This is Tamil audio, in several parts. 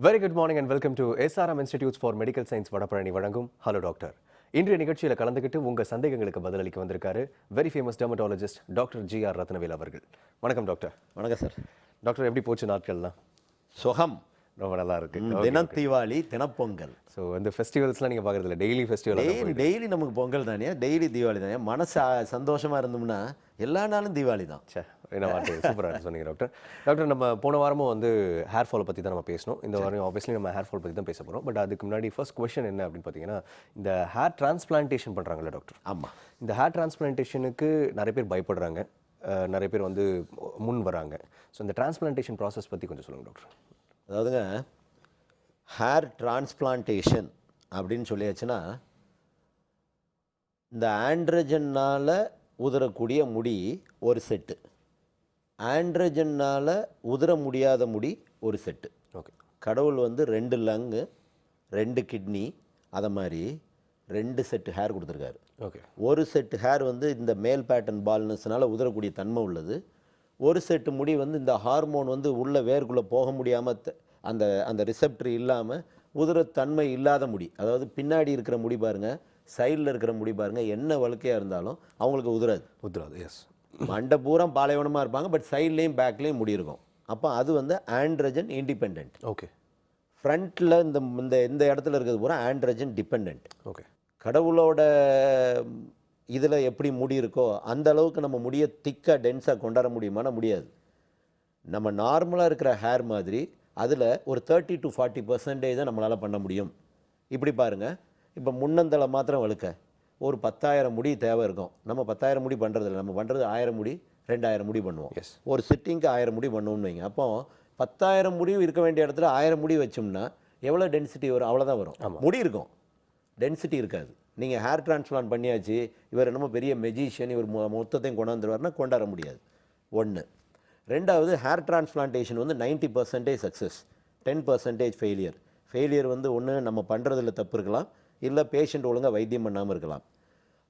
Very good morning and welcome to SRM institutes for medical science Vadapalani வழங்கும் ஹலோ டாக்டர். இன்றைய நிகழ்ச்சியில் கலந்துக்கிட்டு உங்கள் சந்தேகங்களுக்கு பதிலளிக்க வந்திருக்காரு very famous dermatologist doctor GR. Rathnavel அவர்கள். வணக்கம் டாக்டர். வணக்கம் சார். டாக்டர், எப்படி போச்சு நாட்கள்லாம்? சுகம். ரொம்ப நல்லா இருக்கு. தினம் தீபாவளி, தினப்பொங்கல். ஸோ இந்த ஃபெஸ்டிவல்ஸ்லாம் நீங்கள் பார்க்குறதில்ல, டெய்லி ஃபெஸ்டிவல்? டெய்லி நமக்கு பொங்கல் தானே, டெய்லி தீபாவளி தானே. மனசு சந்தோஷமாக இருந்தோம்னா எல்லா நாளும் தீபாவளி தான். என்ன வார்த்தை சூப்பராக சொன்னீங்க டாக்டர். டாக்டர், நம்ம போன வாரமும் வந்து ஹேர் ஃபால் பற்றி தான் நம்ம பேசணும். இந்த வாரம் ஆப்வியஸ்லி நம்ம ஹேர் ஃபால் பற்றி தான் பேச போகிறோம். பட் அதுக்கு முன்னாடி ஃபர்ஸ்ட் கொஸ்டின் என்ன அப்படின்னு பார்த்தீங்கன்னா, இந்த ஹேர் டிரான்ஸ்பிளான்டேஷன் பண்ணுறாங்கல்ல டாக்டர்? ஆமாம். இந்த ஹேர் டிரான்ஸ்பிளான்டேஷனுக்கு நிறைய பேர் பயப்படுறாங்க, நிறைய பேர் வந்து முன் வராங்க. ஸோ இந்த டிரான்ஸ்பிளான்டேஷன் ப்ராசஸ் பற்றி கொஞ்சம் சொல்லுங்கள் டாக்டர். அதாவதுங்க, ஹேர் டிரான்ஸ்பிளான்டேஷன் அப்படின்னு சொல்லியாச்சுன்னா, இந்த ஆண்ட்ரஜன்னால் உதறக்கூடிய முடி ஒரு செட்டு, ஆண்ட்ரஜன்னால் உதற முடியாத முடி ஒரு செட்டு. ஓகே. கடவுள் வந்து 2 லங்கு, 2 கிட்னி, அதை மாதிரி 2 செட்டு ஹேர் கொடுத்துருக்காரு. ஓகே. ஒரு செட்டு ஹேர் வந்து இந்த மேல் பேட்டர்ன் பால்னஸ்னால உதறக்கூடிய தன்மை உள்ளது. ஒரு செட்டு முடி வந்து இந்த ஹார்மோன் வந்து உள்ள வேர்க்குள்ளே போக முடியாமல் அந்த அந்த ரிசெப்டர் இல்லாமல் உதிரத்தன்மை இல்லாத முடி. அதாவது பின்னாடி இருக்கிற முடி பாருங்கள், சைடில் இருக்கிற முடி பாருங்கள், என்ன வழுக்கையாக இருந்தாலும் அவங்களுக்கு உதிராது. எஸ். மண்டை பூரா பாலைவனமாக இருப்பாங்க, பட் சைட்லேயும் பேக்லேயும் முடி இருக்கும். அப்போ அது வந்து ஆண்ட்ரஜன் இண்டிபெண்ட். ஓகே. ஃப்ரண்ட்டில் இந்த இந்த இடத்துல இருக்கிறது பூரா ஆண்ட்ரஜன் டிபெண்ட். ஓகே. கடவுளோட இதில் எப்படி முடி இருக்கோ அந்த அளவுக்கு நம்ம முடியை திக்காக டென்ஸாக கொண்டாட முடியுமானா முடியாது. நம்ம நார்மலாக இருக்கிற ஹேர் மாதிரி அதில் ஒரு 30 to 40% தான் நம்மளால் பண்ண முடியும். இப்படி பாருங்கள், இப்போ முன்னந்தலை மாத்திரம் வழுக்க ஒரு 10,000 முடி தேவை இருக்கும். நம்ம 10,000 முடி பண்ணுறதில்ல, நம்ம பண்ணுறது 1000 முடி 2000 முடி பண்ணுவோம். ஒரு சிட்டிங்க்கு 1000 முடி பண்ணுவோம்னு வைங்க. அப்போ 10,000 முடி இருக்க வேண்டிய இடத்துல 1000 முடி வச்சோம்னா எவ்வளோ டென்சிட்டி வரும்? அவ்வளோதான் வரும். முடி இருக்கும், டென்சிட்டி இருக்காது. நீங்கள் ஹேர் டிரான்ஸ்பிளான்ட் பண்ணியாச்சு, இவர் என்னமோ பெரிய மெஜிஷியன், இவர் மொத்தத்தையும் கொண்டாந்துருவார்னா கொண்டாட முடியாது. ஒன்று. ரெண்டாவது, ஹேர் டிரான்ஸ்பிளான்டேஷன் வந்து 90% சக்ஸஸ், 10% ஃபெயிலியர் வந்து ஒன்று நம்ம பண்ணுறதுல தப்பு இருக்கலாம், இல்லை பேஷண்ட் ஒழுங்காக வைத்தியம் பண்ணாமல் இருக்கலாம்.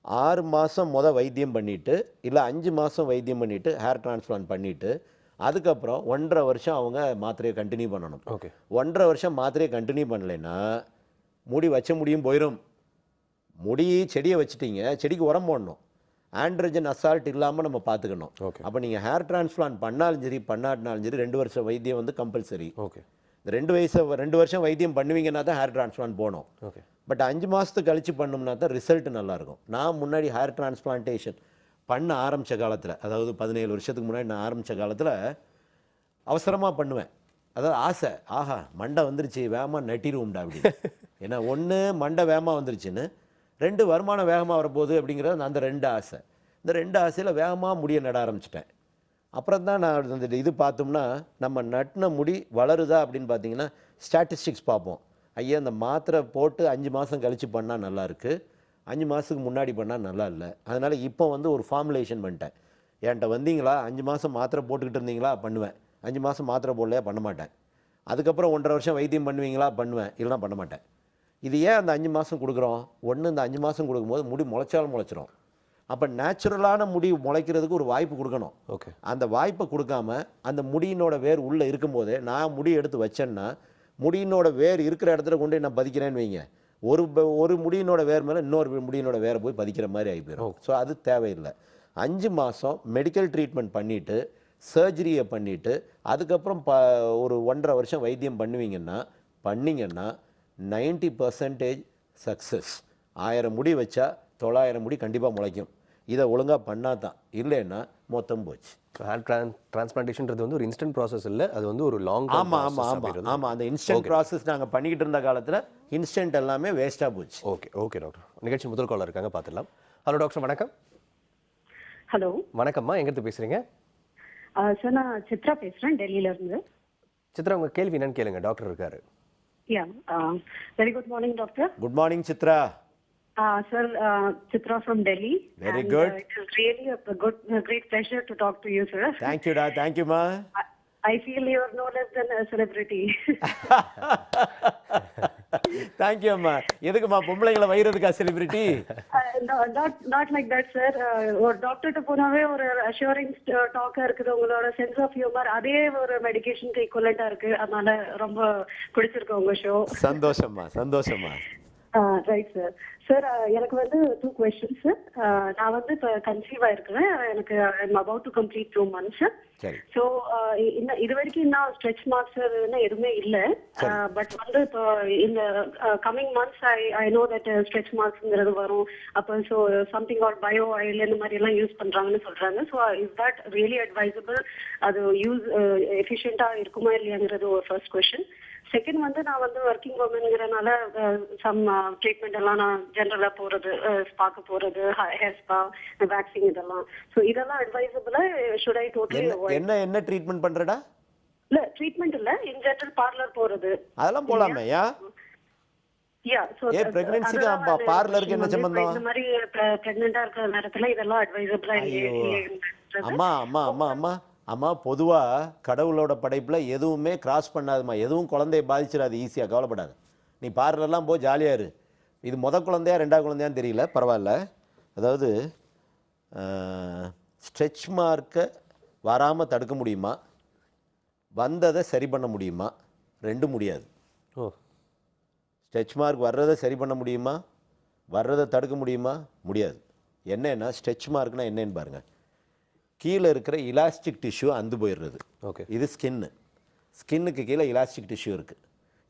6 மாதம் வைத்தியம் பண்ணிவிட்டு, இல்லை 5 மாதம் வைத்தியம் பண்ணிவிட்டு ஹேர் டிரான்ஸ்பிளான்ட் பண்ணிவிட்டு அதுக்கப்புறம் 1.5 வருஷம் அவங்க மாத்திரையை கண்டினியூ பண்ணணும். ஓகே. 1.5 வருஷம் மாத்திரையை கண்டினியூ பண்ணலைன்னா முடி வச்ச முடியும் போயிடும். முடி செடியை வச்சுட்டீங்க, செடிக்கு உரம் போடணும். ஆண்ட்ரஜன் அசால்ட் இல்லாமல் நம்ம பார்த்துக்கணும். அப்போ நீங்கள் ஹேர் டிரான்ஸ்பிளான்ட் பண்ணாலும் சரி பண்ணாட்டினாலும் சரி 2 வருஷம் வைத்தியம் வந்து கம்பல்சரி. ஓகே. இந்த 2 வருஷம் வைத்தியம் பண்ணுவீங்கன்னா தான் ஹேர் டிரான்ஸ்பிளான்ட் போகணும். ஓகே. பட் 5 மாதத்துக்கு கழிச்சு பண்ணோம்னா தான் ரிசல்ட் நல்லாயிருக்கும். நான் முன்னாடி ஹேர் டிரான்ஸ்பிளான்டேஷன் பண்ண ஆரம்பித்த காலத்தில், அதாவது 17 வருஷத்துக்கு முன்னாடி நான் ஆரம்பித்த காலத்தில் அவசரமாக பண்ணுவேன். அதாவது ஆசை, ஆஹா மண்டை வந்துருச்சு வேகமாக நட்டிடுவோம்டா அப்படின்னு. ஏன்னா ஒன்று மண்டை வேகமாக வந்துருச்சுன்னு, 2 வருமானம் வேகமாக வரப்போகுது அப்படிங்கிறது அந்த 2 ஆசை. இந்த 2 ஆசையில் வேகமாக முடிய நட ஆரம்பிச்சிட்டேன். அப்புறம் தான் நான் அந்த இது பார்த்தோம்னா, நம்ம நட்டின முடி வளருதா அப்படின்னு பார்த்தீங்கன்னா ஸ்டாட்டிஸ்டிக்ஸ் பார்ப்போம். ஐயா இந்த மாத்திரை போட்டு 5 மாதம் கழித்து பண்ணால் நல்லாயிருக்கு, 5 மாதத்துக்கு முன்னாடி பண்ணால் நல்லா இல்லை. அதனால் இப்போ வந்து ஒரு ஃபார்முலேஷன் பண்ணிட்டேன். என்கிட்ட வந்தீங்களா, 5 மாதம் மாத்திரை போட்டுக்கிட்டு இருந்தீங்களா பண்ணுவேன், 5 மாதம் மாத்திரை போடலையா பண்ண மாட்டேன். அதுக்கப்புறம் 1.5 வருஷம் வைத்தியம் பண்ணுவீங்களா பண்ணுவேன், இல்லைனா பண்ண மாட்டேன். இது ஏன் அந்த 5 மாதம் கொடுக்குறோம்? ஒன்று, இந்த 5 மாதம் கொடுக்கும்போது முடி முளைச்சிரும். அப்போ நேச்சுரலான முடி முளைக்கிறதுக்கு ஒரு வாய்ப்பு கொடுக்கணும். ஓகே. அந்த வாய்ப்பை கொடுக்காம அந்த முடியினோட வேர் உள்ளே இருக்கும்போதே நான் முடி எடுத்து வச்சேன்னா, முடியினோட வேர் இருக்கிற இடத்துல கொண்டு நான் பதிக்கிறேன்னு வைங்க, ஒரு முடியினோட வேர் மேலே இன்னொரு முடியினோட வேரை போய் பதிக்கிற மாதிரி ஆகி போயிடும். ஸோ அது தேவையில்லை. 5 மாதம் மெடிக்கல் ட்ரீட்மெண்ட் பண்ணிவிட்டு, சர்ஜரியை பண்ணிவிட்டு, அதுக்கப்புறம் ஒரு 1.5 வருஷம் வைத்தியம் பண்ணிங்கன்னா 90% சக்ஸஸ். 1000 முடி வச்சா 900 முடி கண்டிப்பாக முளைக்கும். இதை ஒழுங்காக பண்ணால் தான், இல்லைன்னா மொத்தம் போச்சு. ஹேர் டிரான்ஸ்பிளான்டேஷன்றது வந்து ஒரு இன்ஸ்டன்ட் ப்ராசஸ் இல்லை, அது வந்து ஒரு லாங். ஆமாம். அந்த இன்ஸ்டன்ட் ப்ராசஸ் நாங்கள் பண்ணிக்கிட்டு இருந்த காலத்தில் இன்ஸ்டன்ட் எல்லாமே வேஸ்ட்டாக போச்சு. Okay doctor. நிகழ்ச்சி முதல் காலர் இருக்காங்க, பார்த்துடலாம். ஹலோ டாக்டர், வணக்கம். ஹலோ வணக்கம்மா, எங்கிருந்து பேசுகிறீங்க? சார் நான் சித்ரா பேசுகிறேன், டெல்லியிலேருந்து. சித்ரா, உங்கள் கேள்வி என்னன்னு கேளுங்க, டாக்டர் இருக்காரு. Very good morning, doctor. Good morning, Chitra. Sir, Chitra from Delhi. Very good. It is really a great pleasure to talk to you, sir. Thank you, thank you, ma. I feel you are no less than a celebrity. Thank you அம்மா. எதுக்குமா பொம்பளைங்களை வயிறதுக்கா celebrity? Not like that, sir. ஒரு டாக்டர்கிட்ட போனாவே ஒரு அஷூரிங் டாக்கா இருக்குது. உங்களோட சென்ஸ் ஆஃப் ஹியூமர் அதே ஒரு மெடிகேஷனுக்கு ஈக்குவலண்டா இருக்கு. அதனால ரொம்ப பிடிச்சிருக்கு உங்க ஷோ. சந்தோஷம்மா, சந்தோஷம்மா. Right sir. சார் எனக்கு வந்து 2 questions சார். நான் வந்து இப்போ கன்சீவ் ஆயிருக்கிறேன். எனக்கு I'm about to complete 2 months. சரி. ஸோ இது வரைக்கும் இன்னும் ஸ்ட்ரெச் மார்க்ஸ் எதுவுமே இல்லை. பட் வந்து இப்போ இந்த coming months I know that stretch மார்க்ஸ்ங்கிறது வரும். அப்போ so something or bio oil இந்த மாதிரி எல்லாம் யூஸ் பண்றாங்கன்னு சொல்றாங்க. So is that really advisable? அது யூஸ் எஃபிஷியண்டா இருக்குமா இல்லையாங்கிறது ஒரு ஃபர்ஸ்ட் கொஸ்டின். செகண்ட் வந்து நான் வந்து ஒர்க்கிங் உமன்ங்கிறனால சம் ட்ரீட்மெண்ட் எல்லாம் நான் ஜென்ரலா போறது, ஸ்பாக்கு போறது, ஹேர் ஸ்பா, வேக்சிங் இதெல்லாம். ஸோ இதெல்லாம் அட்வைசபிளா? Should I totally avoid? என்ன ட்ரீட்மெண்ட் பண்றடா? இல்ல ட்ரீட்மெண்ட் இல்ல, இன் ஜெனரல் பார்லர் போறது. அதெல்லாம் போலாமே. பிரெக்னன்சிக்கு பார்லருக்கு என்ன சம்பந்தம்? இந்த மாதிரி பிரெக்னன்ட்டா இருக்கிற நேரத்துல இதெல்லாம் அட்வைசபிளா இல்லையா? அம்மா அம்மா அம்மா அம்மா அம்மா பொதுவா கடவுளோட படைப்புல எதுவுமே கிராஸ் பண்ணாதுமா. எதுவும் குழந்தைய பாதிச்சிடாது ஈஸியா, கவலைப்படாது. நீ பார்லர்லாம் போ, ஜாலியா இரு. இது குழந்தையா 2வது குழந்தையான்னு தெரியல, பரவாயில்ல. அதாவது ஸ்ட்ரெச் மார்க்கை வராமல் தடுக்க முடியுமா, வந்ததை சரி பண்ண முடியுமா? 2 முடியாது. ஓ. ஸ்ட்ரெச் மார்க் வர்றதை சரி பண்ண முடியுமா, வர்றதை தடுக்க முடியுமா? முடியாது. என்னன்னா ஸ்ட்ரெச் மார்க்னா என்னன்னு பாருங்க. கீழே இருக்கிற இலாஸ்டிக் டிஷ்யூ அந்து போயிடுறது. ஓகே. இது ஸ்கின்னுக்கு கீழே இலாஸ்டிக் டிஷ்யூ இருக்குது.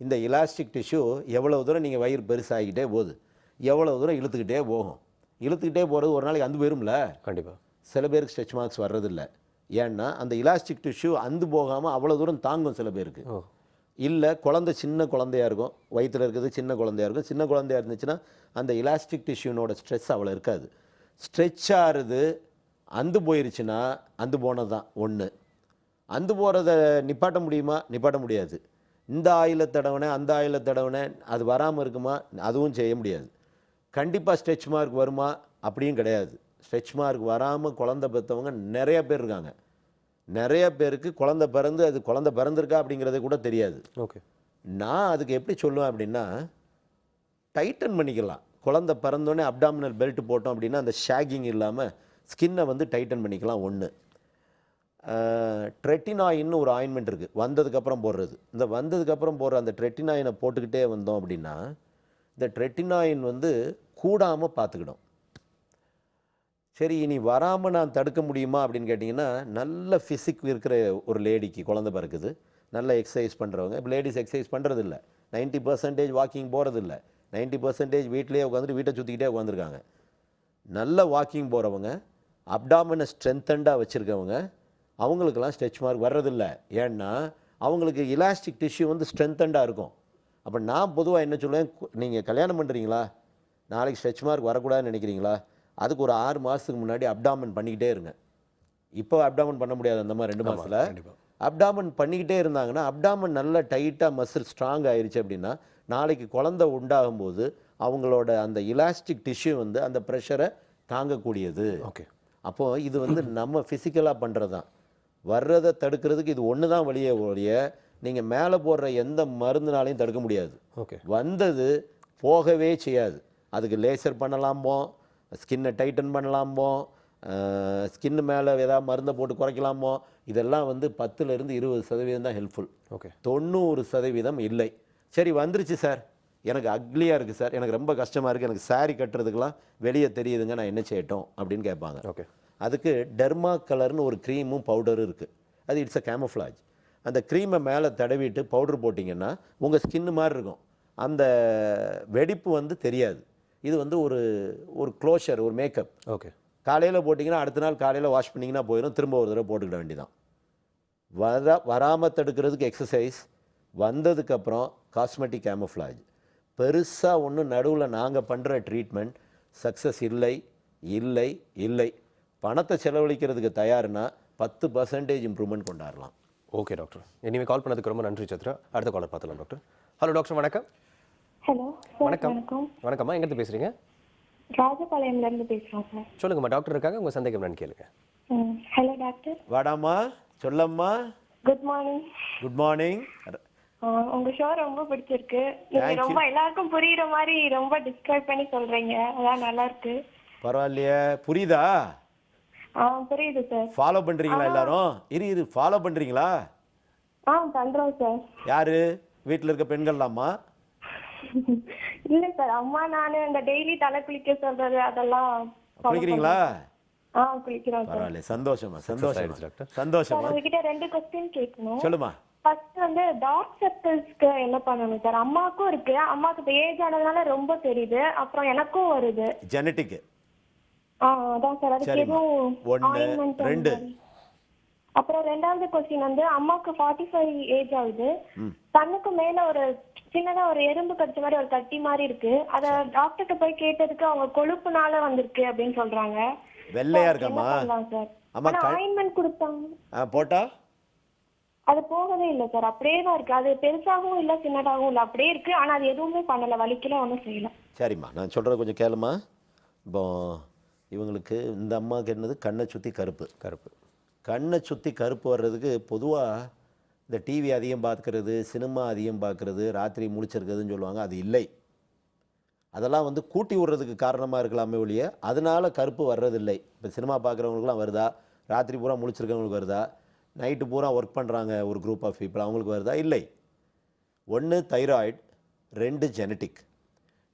இந்த இலாஸ்டிக் டிஷ்யூ எவ்வளோ தூரம் நீங்கள் வயிறு பெருசாகிக்கிட்டே போகுது, எவ்வளோ தூரம் இழுத்துக்கிட்டே போகும். இழுத்துக்கிட்டே போகிறது ஒரு நாளைக்கு அந்து போயிரும்ல. கண்டிப்பாக. சில பேருக்கு ஸ்ட்ரெச் மார்க்ஸ் வர்றதில்லை. ஏன்னா அந்த இலாஸ்டிக் டிஷ்யூ அந்து போகாமல் அவ்வளோ தூரம் தாங்கும் சில பேருக்கு. இல்லை குழந்தை சின்ன குழந்தையாக இருக்கும், வயிற்றில் இருக்கிறது சின்ன குழந்தையாக இருக்கும். சின்ன குழந்தையாக இருந்துச்சுன்னா அந்த இலாஸ்டிக் டிஷ்யூனோட ஸ்ட்ரெஸ் அவ்வளோ இருக்காது. ஸ்ட்ரெச் ஆகுது, அந்து போயிருச்சுன்னா அந்து போனது தான் ஒன்று. அந்து போகிறத நிப்பாட்ட முடியுமா? நிப்பாட்ட முடியாது. இந்த ஆயிலை தடவினேன், அந்த ஆயிலை தடவினேன், அது வராமல் இருக்குமா? அதுவும் செய்ய முடியாது. கண்டிப்பாக ஸ்ட்ரெச் மார்க் வருமா? அப்படியும் கிடையாது. ஸ்ட்ரெச் மார்க் வராமல் குழந்தை பெற்றவங்க நிறைய பேர் இருக்காங்க. நிறைய பேருக்கு குழந்தை பிறந்து அது குழந்தை பிறந்திருக்கா அப்படிங்கிறத கூட தெரியாது. ஓகே. நான் அதுக்கு எப்படி சொல்லுவேன் அப்படின்னா, டைட்டன் பண்ணிக்கலாம். குழந்தை பிறந்தோடனே அப்டாமினல் பெல்ட் போட்டோம் அப்படின்னா அந்த ஷேகிங் இல்லாமல் ஸ்கின்னை வந்து டைட்டன் பண்ணிக்கலாம். ஒன்று. ட்ரெட்டினாயின்னு ஒரு ஆயின்மெண்ட் இருக்குது, வந்ததுக்கப்புறம் போடுறது. இந்த வந்ததுக்கப்புறம் போடுற அந்த ட்ரெட்டினாயினை போட்டுக்கிட்டே வந்தோம் அப்படின்னா இந்த ட்ரெட்டினாயின் வந்து கூடாமல் பார்த்துக்கிடும். சரி, இனி வராமல் நான் தடுக்க முடியுமா அப்படின்னு கேட்டிங்கன்னா, நல்ல ஃபிசிக் இருக்கிற ஒரு லேடிக்கு குழந்தை பிறக்குது, நல்ல எக்ஸசைஸ் பண்ணுறவங்க. இப்போ லேடிஸ் எக்ஸசைஸ் பண்ணுறதில்ல, 90% வாக்கிங் போகிறதில்ல, 90% வீட்டிலேயே உட்காந்துட்டு வீட்டை சுற்றிக்கிட்டே உட்காந்துருக்காங்க. நல்ல வாக்கிங் போகிறவங்க, அப்டாமினை ஸ்ட்ரென்த்தண்டாக வச்சுருக்கவங்க, அவங்களுக்கெல்லாம் ஸ்ட்ரெச் மார்க் வர்றதில்லை. ஏன்னா அவங்களுக்கு இலாஸ்டிக் டிஷ்யூ வந்து ஸ்ட்ரென்த்தண்டாக இருக்கும். அப்போ நான் பொதுவாக என்ன சொல்லுவேன், நீங்கள் கல்யாணம் பண்ணுறீங்களா, நாளைக்கு ஸ்ட்ரெச் மார்க் வரக்கூடாதுன்னு நினைக்கிறீங்களா, அதுக்கு ஒரு 6 மாதத்துக்கு முன்னாடி அப்டாமன் பண்ணிக்கிட்டே இருங்க. இப்போ அப்டாமன் பண்ண முடியாது அந்த மாதிரி 2 மாதத்தில். அப்டாமன் பண்ணிக்கிட்டே இருந்தாங்கன்னா அப்டாமன் நல்லா டைட்டாக மசில் ஸ்ட்ராங் ஆயிடுச்சு அப்படின்னா நாளைக்கு குழந்தை உண்டாகும்போது அவங்களோட அந்த இலாஸ்டிக் டிஷ்யூ வந்து அந்த ப்ரெஷரை தாங்கக்கூடியது. ஓகே. அப்போது இது வந்து நம்ம ஃபிசிக்கலாக பண்ணுறது தான். வர்றதை தடுக்கிறதுக்கு இது ஒன்று தான் வழியே ஒழிய நீங்கள் மேலே போடுற எந்த மருந்துனாலையும் தடுக்க முடியாது. ஓகே. வந்தது போகவே செய்யாது. அதுக்கு லேசர் பண்ணலாமோ, ஸ்கின்னை டைட்டன் பண்ணலாமோ, ஸ்கின்னு மேலே ஏதாவது மருந்தை போட்டு குறைக்கலாமோ, இதெல்லாம் வந்து 10% 20% தான் ஹெல்ப்ஃபுல். ஓகே. 90% இல்லை. சரி வந்துருச்சு சார், எனக்கு அக்லியாக இருக்குது சார், எனக்கு ரொம்ப கஷ்டமாக இருக்குது, எனக்கு சாரி கட்டுறதுக்கெலாம் வெளியே தெரியுதுங்க, நான் என்ன செய்யட்டும் அப்படின்னு கேட்பாங்க. ஓகே. அதுக்கு டெர்மா கலர்னு ஒரு க்ரீமும் பவுடரும் இருக்குது. அது இட்ஸ் அ கேமோஃப்ளாஜ். அந்த க்ரீமை மேலே தடவிட்டு பவுடர் போட்டிங்கன்னா உங்கள் ஸ்கின்னு மாதிரி இருக்கும். அந்த வெடிப்பு வந்து தெரியாது. இது வந்து ஒரு க்ளோஷர், ஒரு மேக்கப். ஓகே. காலையில் போட்டிங்கன்னா அடுத்த நாள் காலையில் வாஷ் பண்ணிங்கன்னா போயிடும், திரும்ப ஒரு தடவை போட்டுக்கிட வேண்டியதான். வராமல் தடுக்கிறதுக்கு எக்ஸசைஸ், வந்ததுக்கப்புறம் காஸ்மெட்டிக் கேமோஃப்ளாஜ். பெருசாக ஒன்றும் நடுவில் நாங்கள் பண்ணுற ட்ரீட்மெண்ட் சக்ஸஸ் இல்லை இல்லை இல்லை. பணத்தை செலவழிக்கிறதுக்கு தயார்னா 10% இம்ப்ரூவ்மெண்ட் கொண்டாடலாம். ஓகே டாக்டர், இனிமேல் கால் பண்ணதுக்கு ரொம்ப நன்றி சத்ரா. அடுத்த காலர் பார்த்துலாம் டாக்டர். ஹலோ டாக்டர், வணக்கம். ஹலோ வணக்கம். வணக்கம்மா, எங்கேருந்து பேசுகிறீங்க? ராஜபாளையம்லேருந்து பேசுகிறோம் சார். சொல்லுங்கம்மா, டாக்டர் இருக்காங்க, உங்கள் சந்தேகம் என்னன்னு கேளுங்க. Hello doctor. வாடாம்மா, சொல்லம்மா. Good morning. Good morning. உங்க ஷோ ரொம்ப பிடிச்சிருக்கு. நீங்க ரொம்ப எல்லாருக்கும் புரியுற மாதிரி ரொம்ப டிஸ்கிரைப் பண்ணி சொல்றீங்க. அதான் நல்லா இருக்கு. பரவாயில்லையே, புரியுதா? புரியுது சார். ஃபாலோ பண்றீங்களா எல்லாரும்? இரு ஃபாலோ பண்றீங்களா? பண்றோம் சார். யாரு? வீட்டில் இருக்க பெண்கள்லாமா? இல்ல சார், அம்மா நானு இந்த டெய்லி தலை குளிக்க சொல்றது அதெல்லாம் குளிக்கிறீங்களா? குளிக்கிறோம் சார். பரவாயில்ல, சந்தோஷமா சந்தோஷமா டாக்டர். சந்தோஷமா. உங்ககிட்ட 2 क्वेश्चन கேட்கணும். சொல்லுமா. ஃபர்ஸ்ட் வந்து டார்க் சர்க்கிள்ஸ்க்கு என்ன பண்ணணும் சார்? அம்மாக்கும் இருக்கு. அம்மாக்கு இப்ப ஏஜ் ஆனதுனால ரொம்ப தெரியுது. அப்புறம் எனக்கும் வருது. ஜெனடிக். அதான் சார், அதுக்கு சரிம்மா. எதுவும் 1 ointment 2. அப்புறம் 2வது क्वेश्चन வந்து அம்மாக்கு 45 ஏஜ் ஆகுது. கண்ணுக்கு மேல ஒரு சின்னதா ஒரு எறும்பு கடிச்ச மாதிரி ஒரு கட்டி மாதிரி இருக்கு. அத டாக்டர்கிட்ட போய் கேட்டதுக்கு அவங்க கொழுப்புனால வந்திருக்கு அப்படின்னு சொல்றாங்க. வெள்ளையா இருக்கமா? சார் அம்மா ஆயின்மெண்ட் கொடுத்தாங்க. போட்டா அது போகவே இல்லை சார். அப்படியே தான் இருக்கு. அது பெருசாகவும் இல்லை சின்னதாகவும் இல்லை, அப்படியே இருக்கு. ஆனா அது எதுவுமே பண்ணல, வலிக்கல, ஒன்றும் செய்யல. சரிம்மா, நான் சொல்கிறத கொஞ்சம் கேளுமா. இப்போ இவங்களுக்கு இந்த அம்மாவுக்கு என்னது, கண்ணை சுற்றி கருப்பு. கண்ணை சுற்றி கருப்பு வர்றதுக்கு பொதுவாக இந்த டிவி அதிகம் பார்க்குறது, சினிமா அதிகம் பார்க்குறது, ராத்திரி முழிச்சிருக்கிறதுன்னு சொல்லுவாங்க. அது இல்லை. அதெல்லாம் வந்து கூட்டி விடுறதுக்கு காரணமாக இருக்கலாமே ஒழிய அதனால கருப்பு வர்றதில்லை. இப்போ சினிமா பார்க்குறவங்களுக்குலாம் வருதா? ராத்திரி பூரா முழிச்சிருக்கவங்களுக்கு வருதா? நைட்டு பூரா ஒர்க் பண்ணுறாங்க ஒரு குரூப் ஆஃப் பீப்புள், அவங்களுக்கு வருதா? இல்லை. 1 தைராய்டு, 2 ஜெனட்டிக்.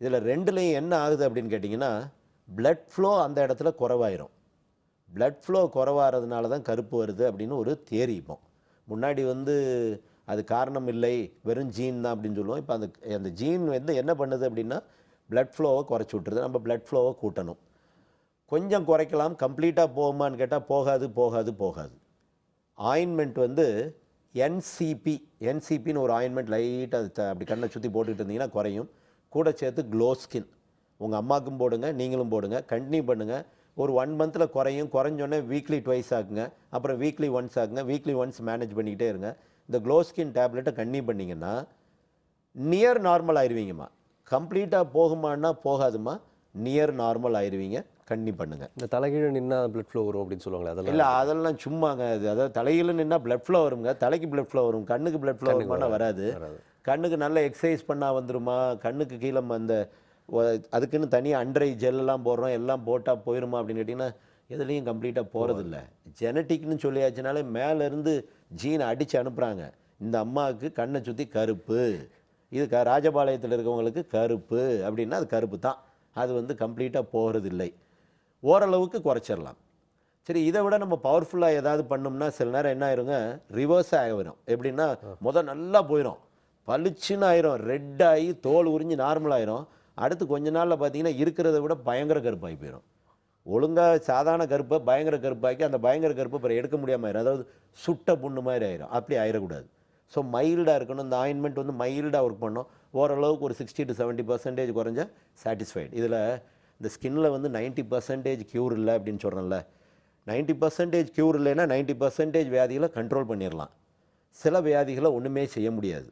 இதில் 2லையும் என்ன ஆகுது அப்படின்னு கேட்டிங்கன்னா, பிளட் ஃப்ளோ அந்த இடத்துல குறைவாயிரும். பிளட் ஃப்ளோ குறைவாகிறதுனால தான் கருப்பு வருது அப்படின்னு ஒரு தியரி. இப்போ முன்னாடி வந்து அது காரணம் இல்லை, வெறும் ஜீன் தான் அப்படின்னு சொல்லுவோம். இப்போ அந்த ஜீன் வந்து என்ன பண்ணுது அப்படின்னா பிளட் ஃப்ளோவை குறைச்சி விட்டுருது. நம்ம பிளட் ஃப்ளோவை கூட்டணும். கொஞ்சம் குறைக்கலாம். கம்ப்ளீட்டாக போகுமான்னு கேட்டால் போகாது. ஆயின்மெண்ட் வந்து என்சிபின்னு ஒரு ஆயின்மெண்ட் லைட்டாக அப்படி கண்ணை சுற்றி போட்டுக்கிட்டு இருந்தீங்கன்னா குறையும். கூட சேர்த்து க்ளோ ஸ்கின் உங்கள் அம்மாவுக்கும் போடுங்க, நீங்களும் போடுங்க, கண்டினியூ பண்ணுங்கள். ஒரு 1 மந்தில் குறையும். குறைஞ்சோடனே வீக்லி 2 ஆகுங்க, அப்புறம் வீக்லி 1 ஆகுங்க. வீக்லி 1 மேனேஜ் பண்ணிக்கிட்டே இருங்க. இந்த க்ளோ ஸ்கின் டேப்லெட்டை கண்டினியூ பண்ணிங்கன்னா நியர் நார்மல் ஆயிடுவீங்கம்மா. கம்ப்ளீட்டாக போகுமான்னா போகாதுமா, நியர் நார்மல் ஆயிடுவீங்க. கண்டினியூ பண்ணுங்க. இந்த தலைகீழ நின்னா பிளட் ஃப்ளோ வரும் அப்படின்னு சொல்லுவாங்களே, அதெல்லாம் இல்லை, அதெல்லாம் சும்மாங்க. அது அதாவது தலையில் நின்னா பிளட் ஃப்ளோ வருங்க. தலைக்கு பிளட் ஃப்ளோ வரும், கண்ணுக்கு பிளட் ஃப்ளோ வருமானா வராது. கண்ணுக்கு நல்ல எக்ஸசைஸ் பண்ணால் வந்துருமா? கண்ணுக்கு கீழே அந்த அதுக்குன்னு தனியாக அண்டரை ஜெல்லாம் போடுறோம், எல்லாம் போட்டால் போயிடுமா அப்படின்னு கேட்டிங்கன்னா எதுலேயும் கம்ப்ளீட்டாக போகிறதில்ல. ஜெனட்டிக்னு சொல்லியாச்சுனாலே மேலேருந்து ஜீனை அடித்து அனுப்புகிறாங்க. இந்த அம்மாவுக்கு கண்ணை சுற்றி கருப்பு, இது ராஜபாளையத்தில் இருக்கவங்களுக்கு கருப்பு அப்படின்னா அது கருப்பு தான். அது வந்து கம்ப்ளீட்டாக போகிறதில்லை. ஓரளவுக்கு குறைச்சிடலாம். சரி, இதை விட நம்ம பவர்ஃபுல்லாக ஏதாவது பண்ணோம்னா சில நேரம் என்ன ஆயிருங்க, ரிவர்ஸ் ஆகிடும். எப்படின்னா நல்லா போயிடும், பளிச்சுன்னு ஆயிரும், ரெட் ஆகி தோல் உறிஞ்சி நார்மல் ஆயிரும். அடுத்து கொஞ்ச நாளில் பார்த்தீங்கன்னா இருக்கிறத விட பயங்கர கருப்பாகி போயிடும். ஒழுங்காக சாதாரண கருப்பை பயங்கர கருப்பாக்கி அந்த பயங்கர கருப்பை அப்புறம் எடுக்க முடியாமல் ஆயிரும். அதாவது சுட்ட புண்ணு மாதிரி ஆயிரும். அப்படி ஆயிடக்கூடாது. ஸோ மைல்டாக இருக்கணும். இந்த ஆயின்மெண்ட் வந்து மைல்டாக ஒர்க் பண்ணணும். ஓரளவுக்கு ஒரு 60 to 70% குறைஞ்ச சாட்டிஸ்ஃபைடு. இதில் இந்த ஸ்கின்னில் வந்து 90% க்யூர் இல்லை அப்படின்னு சொல்கிறேன்ல. 90% க்யூர் இல்லைன்னா 90% வியாதிகளை கண்ட்ரோல் பண்ணிடலாம். சில வியாதிகளை ஒன்றுமே செய்ய முடியாது.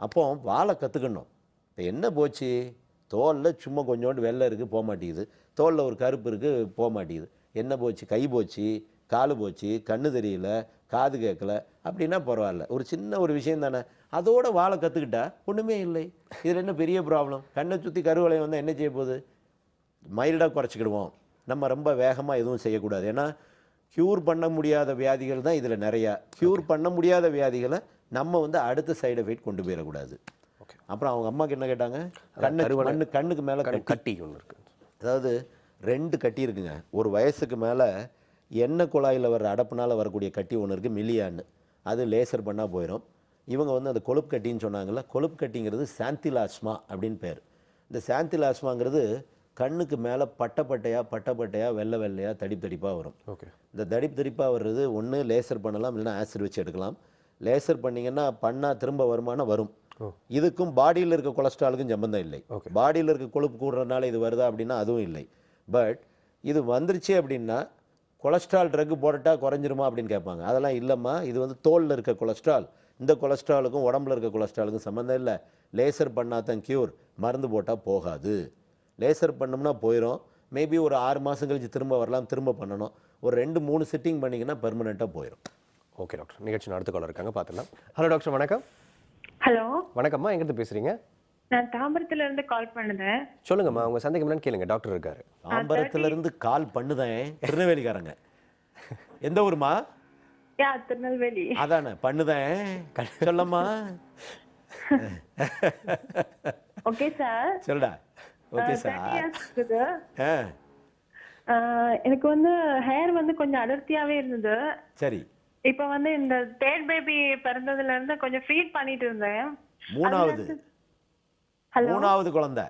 அப்போ வாழை கற்றுக்கணும். இப்போ என்ன போச்சு, தோலில் சும்மா கொஞ்சோண்டு வெள்ளை இருக்குது போக மாட்டேங்குது, தோலில் ஒரு கருப்பு இருக்குது போக மாட்டேங்குது. என்ன போச்சு, கை போச்சு, காலு போச்சு, கண்ணு தெரியல, காது கேட்கல அப்படின்னா பரவாயில்ல, ஒரு சின்ன ஒரு விஷயம் தானே. அதோட வாழை கற்றுக்கிட்டா ஒன்றுமே இல்லை. இதில் என்ன பெரிய ப்ராப்ளம்? கண்ணை சுற்றி கருவளையம் வந்தால் என்ன செய்ய போகுது? மைல்டாக குறைச்சிக்கிடுவோம். நம்ம ரொம்ப வேகமாக எதுவும் செய்யக்கூடாது. ஏன்னா க்யூர் பண்ண முடியாத வியாதிகள் தான் இதில் நிறையா. க்யூர் பண்ண முடியாத வியாதிகளை நம்ம வந்து அடுத்த சைடு எஃபெக்ட் கொண்டு போயிடக்கூடாது. அப்புறம் அவங்க அம்மாவுக்கு என்ன கேட்டாங்க, கண்ணுக்கு மேலே கட்டி ஒன்று இருக்குது. அதாவது 2 கட்டி இருக்குங்க. ஒரு வயசுக்கு மேலே எண்ணெய் குழாயில் வர்ற அடப்புனால் வரக்கூடிய கட்டி ஒன்று இருக்குது, மில்லியான்னு. அது லேசர் பண்ணால் போயிடும். இவங்க வந்து அந்த கொழுப்பு கட்டின்னு சொன்னாங்கல்ல, கொழுப்பு கட்டிங்கிறது சாந்திலாஸ்மா அப்படின்னு பேர். இந்த சாந்திலாஸ்மாங்கிறது கண்ணுக்கு மேலே பட்டப்பட்டையாக வெள்ளை வெள்ளையாக தடிப்பாக வரும். ஓகே. இந்த தடிப்பாக வர்றது ஒன்று லேசர் பண்ணலாம், இல்லைன்னா ஆசிட் வச்சு எடுக்கலாம். லேசர் பண்ணிங்கன்னா பண்ணால் திரும்ப வருமானம் வரும். இதுக்கும் பாடியில் இருக்க கொலஸ்ட்ராலுக்கும் சம்பந்தம் இல்லை. பாடியில் இருக்க கொழுப்பு கூடுறதுனால இது வருதா அப்படின்னா அதுவும் இல்லை. பட் இது வந்துருச்சு அப்படின்னா கொலஸ்ட்ரால் ட்ரக் போடட்டா குறைஞ்சிருமா அப்படின்னு கேட்பாங்க. அதெல்லாம் இல்லைம்மா, இது வந்து தோலில் இருக்க கொலஸ்ட்ரால், இந்த கொலஸ்ட்ராலுக்கும் உடம்புல இருக்க கொலஸ்ட்ராலுக்கும் சம்மந்தம் இல்லை. லேசர் பண்ணால் தான் க்யூர், மருந்து போட்டால் போகாது. லேசர் பண்ணோம்னா போயிடும். மேபி ஒரு 6 மாதம் கழிச்சு திரும்ப வரலாம், திரும்ப பண்ணணும். ஒரு 2-3 சிட்டிங் பண்ணிங்கன்னா பெர்மனெண்ட்டாக போயிடும். ஓகே டாக்டர், நிகழ்ச்சி அடுத்த காலர் இருக்காங்க, பார்த்துக்கலாம். ஹலோ டாக்டர், வணக்கம். ஹலோ, வணக்கம்மா, எங்கிருந்து பேசுறீங்க? நான் தாம்பரத்துல இருந்து கால் பண்ணுதேன். சொல்லுங்கம்மா, உங்க சந்தேகம் என்னன்னு கேளுங்க, டாக்டர் இருக்காரு. தாம்பரத்துல இருந்து கால் பண்ணுதேன், திருநெல்வேலிக்காரங்க. எந்த ஊருமா? யா, திருநெல்வேலி. அதானே பண்ணுதேன், சொல்லம்மா. Okay sir. சொல்டா. Okay 30 sir. years இருக்குது. ஆ எனக்கு வந்து ஹேர் வந்து கொஞ்சம் அடர்த்தியாவே இருந்தது. சரி. இப்ப வந்து இந்த தேர்ட் பேபி பிறந்ததுல இருந்து கொஞ்சம் ஃபீட் பண்ணிட்டு இருந்தேன். மூணாவது ஹலோ. மூணாவது குழந்தை.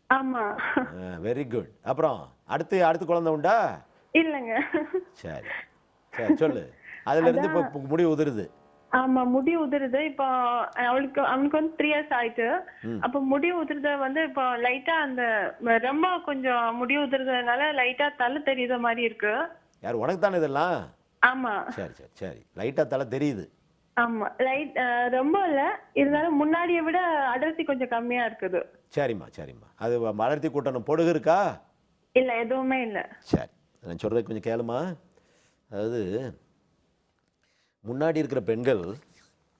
ஆமா. Very good. அப்புறம் அடுத்து குழந்தை உண்டா? இல்லங்க. சரி சரி சொல்லு. அதுல இருந்து இப்போ முடி உதிருது. ஆமா, முடி உதிருது. இப்போ அவனுக்கு வந்து 3 years ஆயிட்டு. அப்ப முடி உதிர்த வந்து இப்போ லைட்டா அந்த ரொம்ப கொஞ்சம் முடி உதிர்றதுனால லைட்டா தலை தெரியுற மாதிரி இருக்கு. யார், உனக்கு தானே இதெல்லாம்? ஆமா. சரி சரி சரி. லைட்டா தலை தெரியுது. ஆமா, லைட் ரொம்ப இல்ல, இருந்தாலும் முன்னாடியை விட அடர்த்தி கொஞ்சம் கம்மியா இருக்குது. சரிம்மா சரிம்மா. அது வளர்த்தி கூட்டணும். பொடுகு இருக்கா? இல்ல, எதுவுமே இல்ல. சரி, நான் சொல்றது கொஞ்சம் கேளுமா. அதாவது முன்னாடி இருக்கிற பெண்கள்